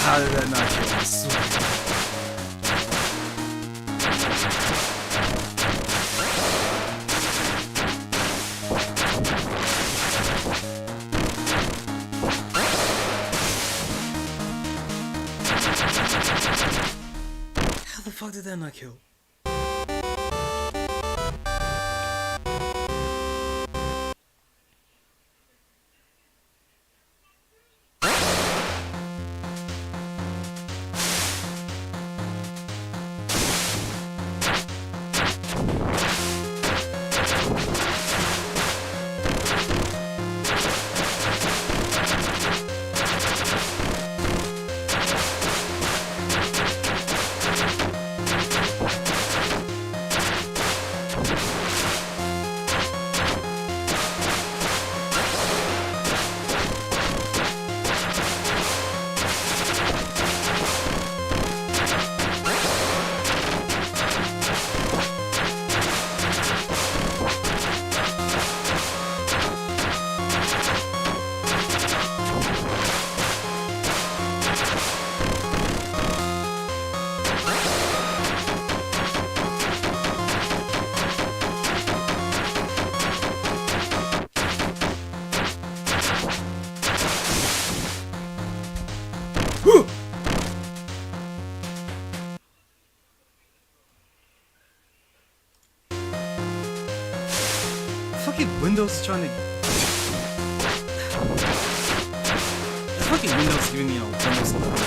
How did that not kill us? How the fuck did that not kill? Fucking Windows trying to. Fucking Windows giving me a Windows glitch.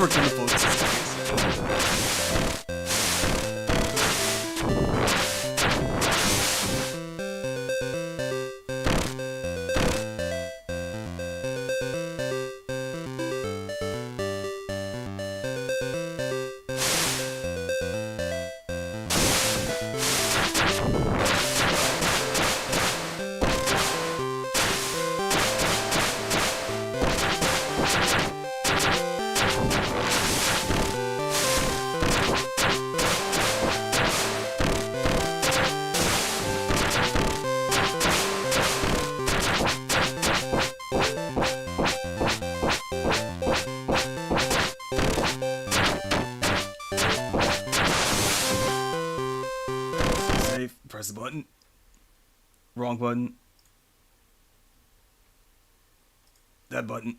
never gonna focus. Save, press the button. Wrong button. That button.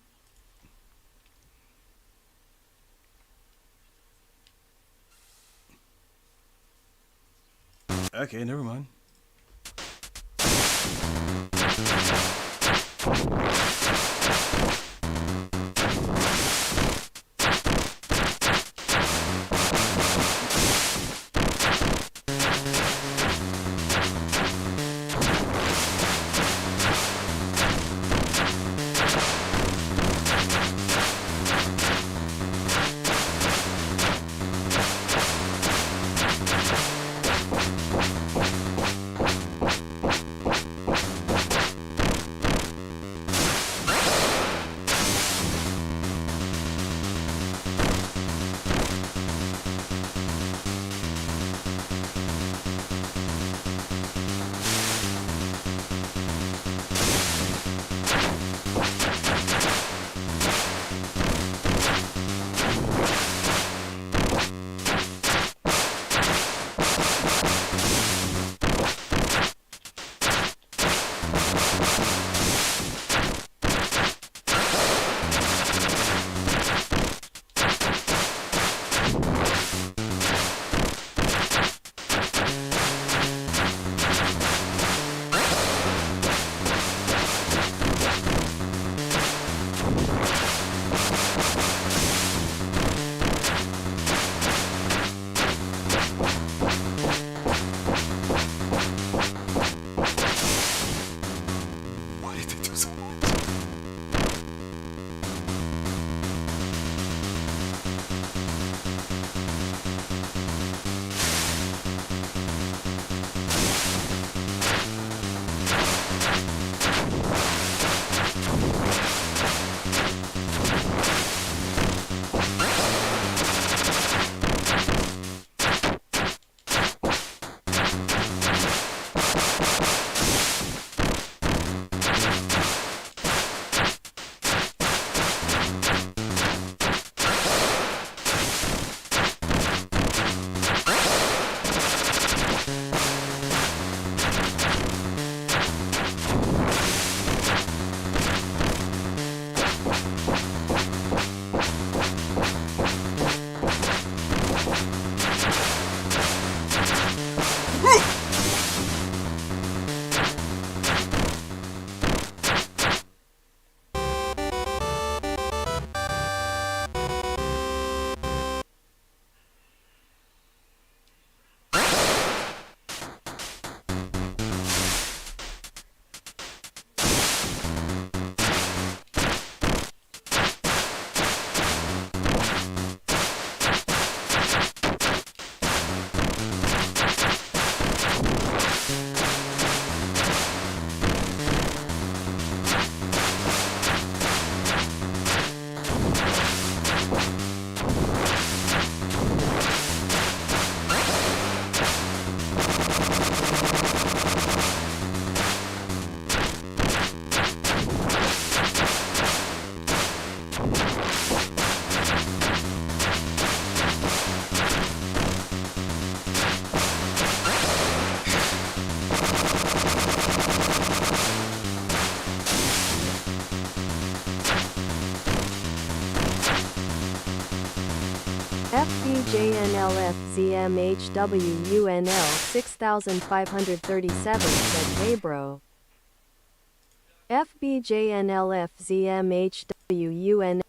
Okay, never mind. FBJNLFZMHWUNL 6537 said hey bro. FBJNLFZMHWUNL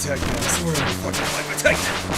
attack now. I swear I'm gonna fucking find my tech.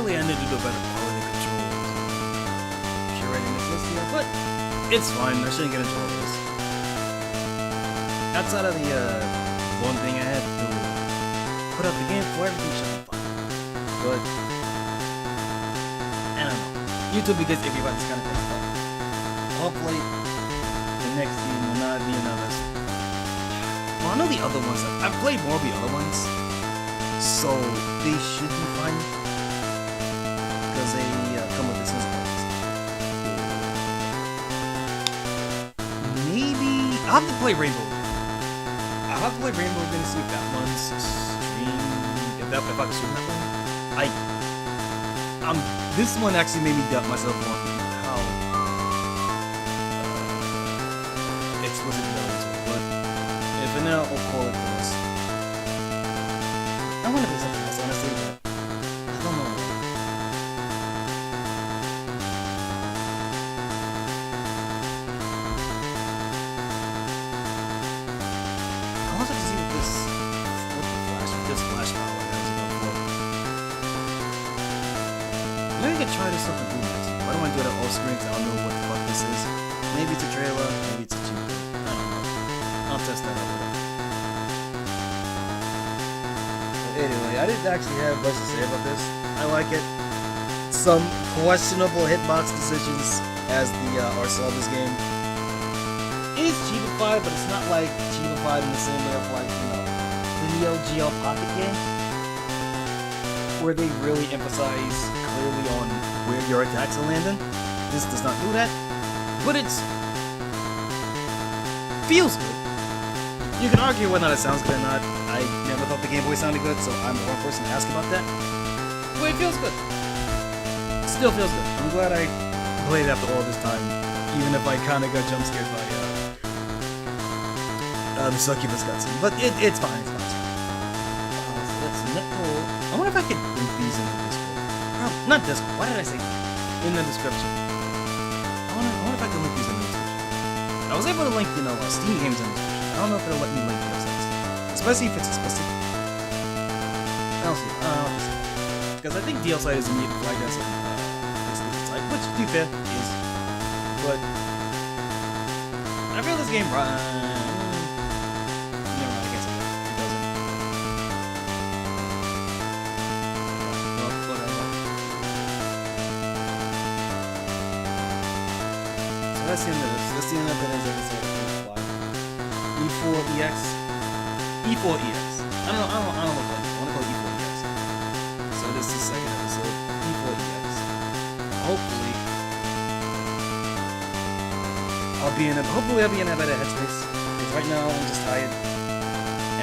Clearly, I need to do better quality control. Curating this list here, but it's fine. I shouldn't get into all this. Outside of the one thing I had to put up the game for, everything should be fine. But I don't know. YouTube because everybody's kind of thing. But hopefully, the next game will not be another. Well, I know the other ones. I've played more of the other ones, so they should be fine because they come with this one's. Maybe I'll have to play Rainbow. I'll have to play Rainbow again to see if that one's stream. If I can stream that one. This one actually made me doubt myself on how explicit the other ones were. But if now, I'll call it for this. I want to be something else, honestly, but I don't know. I want to see what this flash power has about for. Maybe I could try this up and do next. Why don't I do it off screen? I don't know what the fuck this is. Maybe it's a trailer, maybe it's a cheat code. I don't know. I'll test that out later. Anyway, I didn't actually have much to say about this. I like it. Some questionable hitbox decisions as the Arcelus game. It is cheapified, but it's not like cheapified in the same way of like, the Neo Geo Pocket game, where they really emphasize clearly on where your attacks are landing. This does not do that, but it's feels good. You can argue whether or not it sounds good or not. I never thought the Game Boy sounded good, so I'm the wrong person to ask about that. But it feels good. It still feels good. I'm glad I played after all this time, even if I kind of got jump scared by the succubus cutscene. But it's fine. It's fine. So let's I wonder if I could link these in the Discord. Not Discord. Why did I say in the description? I wonder if I could link these in the description. I was able to link, Steam games in the description. I don't know if it'll let me link DLCs, especially if it's explicit. I'll see. Because I think DLC is immediately flagged as an explicit site, which, to be fair, is. But I feel this game never mind, I can't say that. It doesn't. Well, whatever. So that's the end of this. That's the end of today's episode of E4EX. E4EX. I don't know what to call it. I want to call it E4EX. So this is the second episode. E4EX. Hopefully I'll be in a better headspace. Because right now I'm just tired.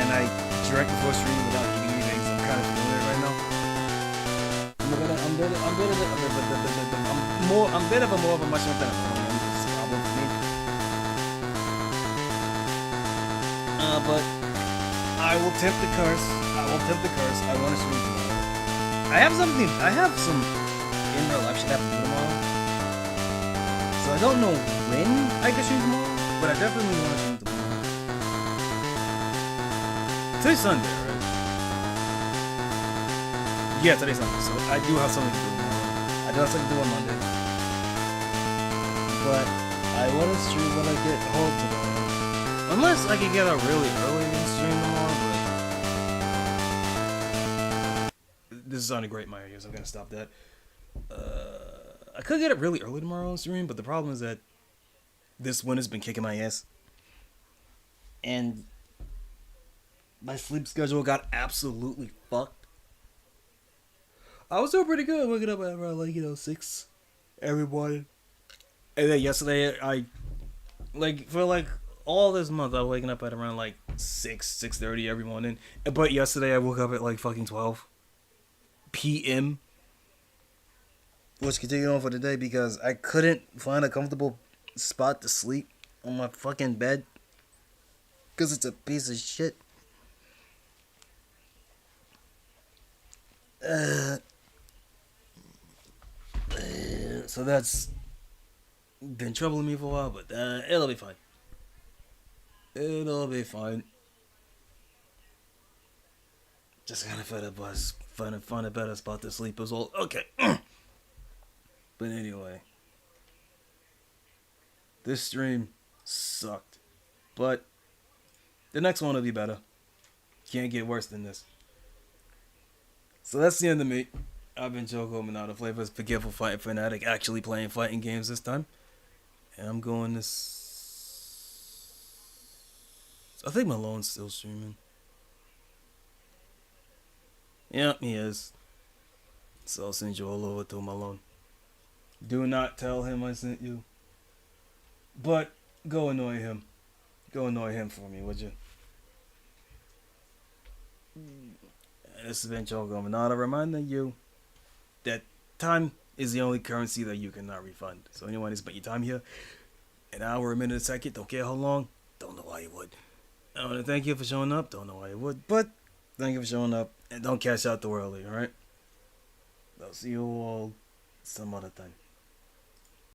And I drank before stream without eating anything, so I'm kind of feeling it right now. I'm a bit of a more of a mushroom than I normally am. This is a problem for me. But I will tempt the curse. I want to stream tomorrow. I have some in real life shit I have to do tomorrow. So I don't know when I can stream tomorrow, but I definitely want to stream tomorrow. Today's Sunday, right? Yeah, today's Sunday. So I do have something to do tomorrow. I do have something to do on Monday. But I want to stream when I get home tomorrow. Unless I can get out really early and stream tomorrow, but this is sounding great in my ears, so I'm gonna stop that. I could get it really early tomorrow on stream, but the problem is that this winter's been kicking my ass. And my sleep schedule got absolutely fucked. I was doing pretty good, waking up at around 6 every morning. And then yesterday, for all this month, I was waking up at around 6:30 every morning. But yesterday, I woke up at fucking 12 p.m. Which continued on for the day because I couldn't find a comfortable spot to sleep on my fucking bed. Because it's a piece of shit. So that's been troubling me for a while, but it'll be fine. It'll be fine. Just kind of fed up. Was find a better spot to sleep. It was all okay. But anyway, this stream sucked. But the next one will be better. Can't get worse than this. So that's the end of me. I've been Choco Minato, FlaVR's forgetful fighting fanatic, actually playing fighting games this time. And I'm going this. I think Malone's still streaming. Yep, he is. So I'll send you all over to Malone. Do not tell him I sent you. But go annoy him. Go annoy him for me, would you? This has been Choco Minato, reminding you that time is the only currency that you cannot refund. So anyone who spent your time here, an hour, a minute, a second, don't care how long, don't know why you would. I want to thank you for showing up, don't know why you would, but thank you for showing up, and don't cash out too early, alright? I'll see you all some other time.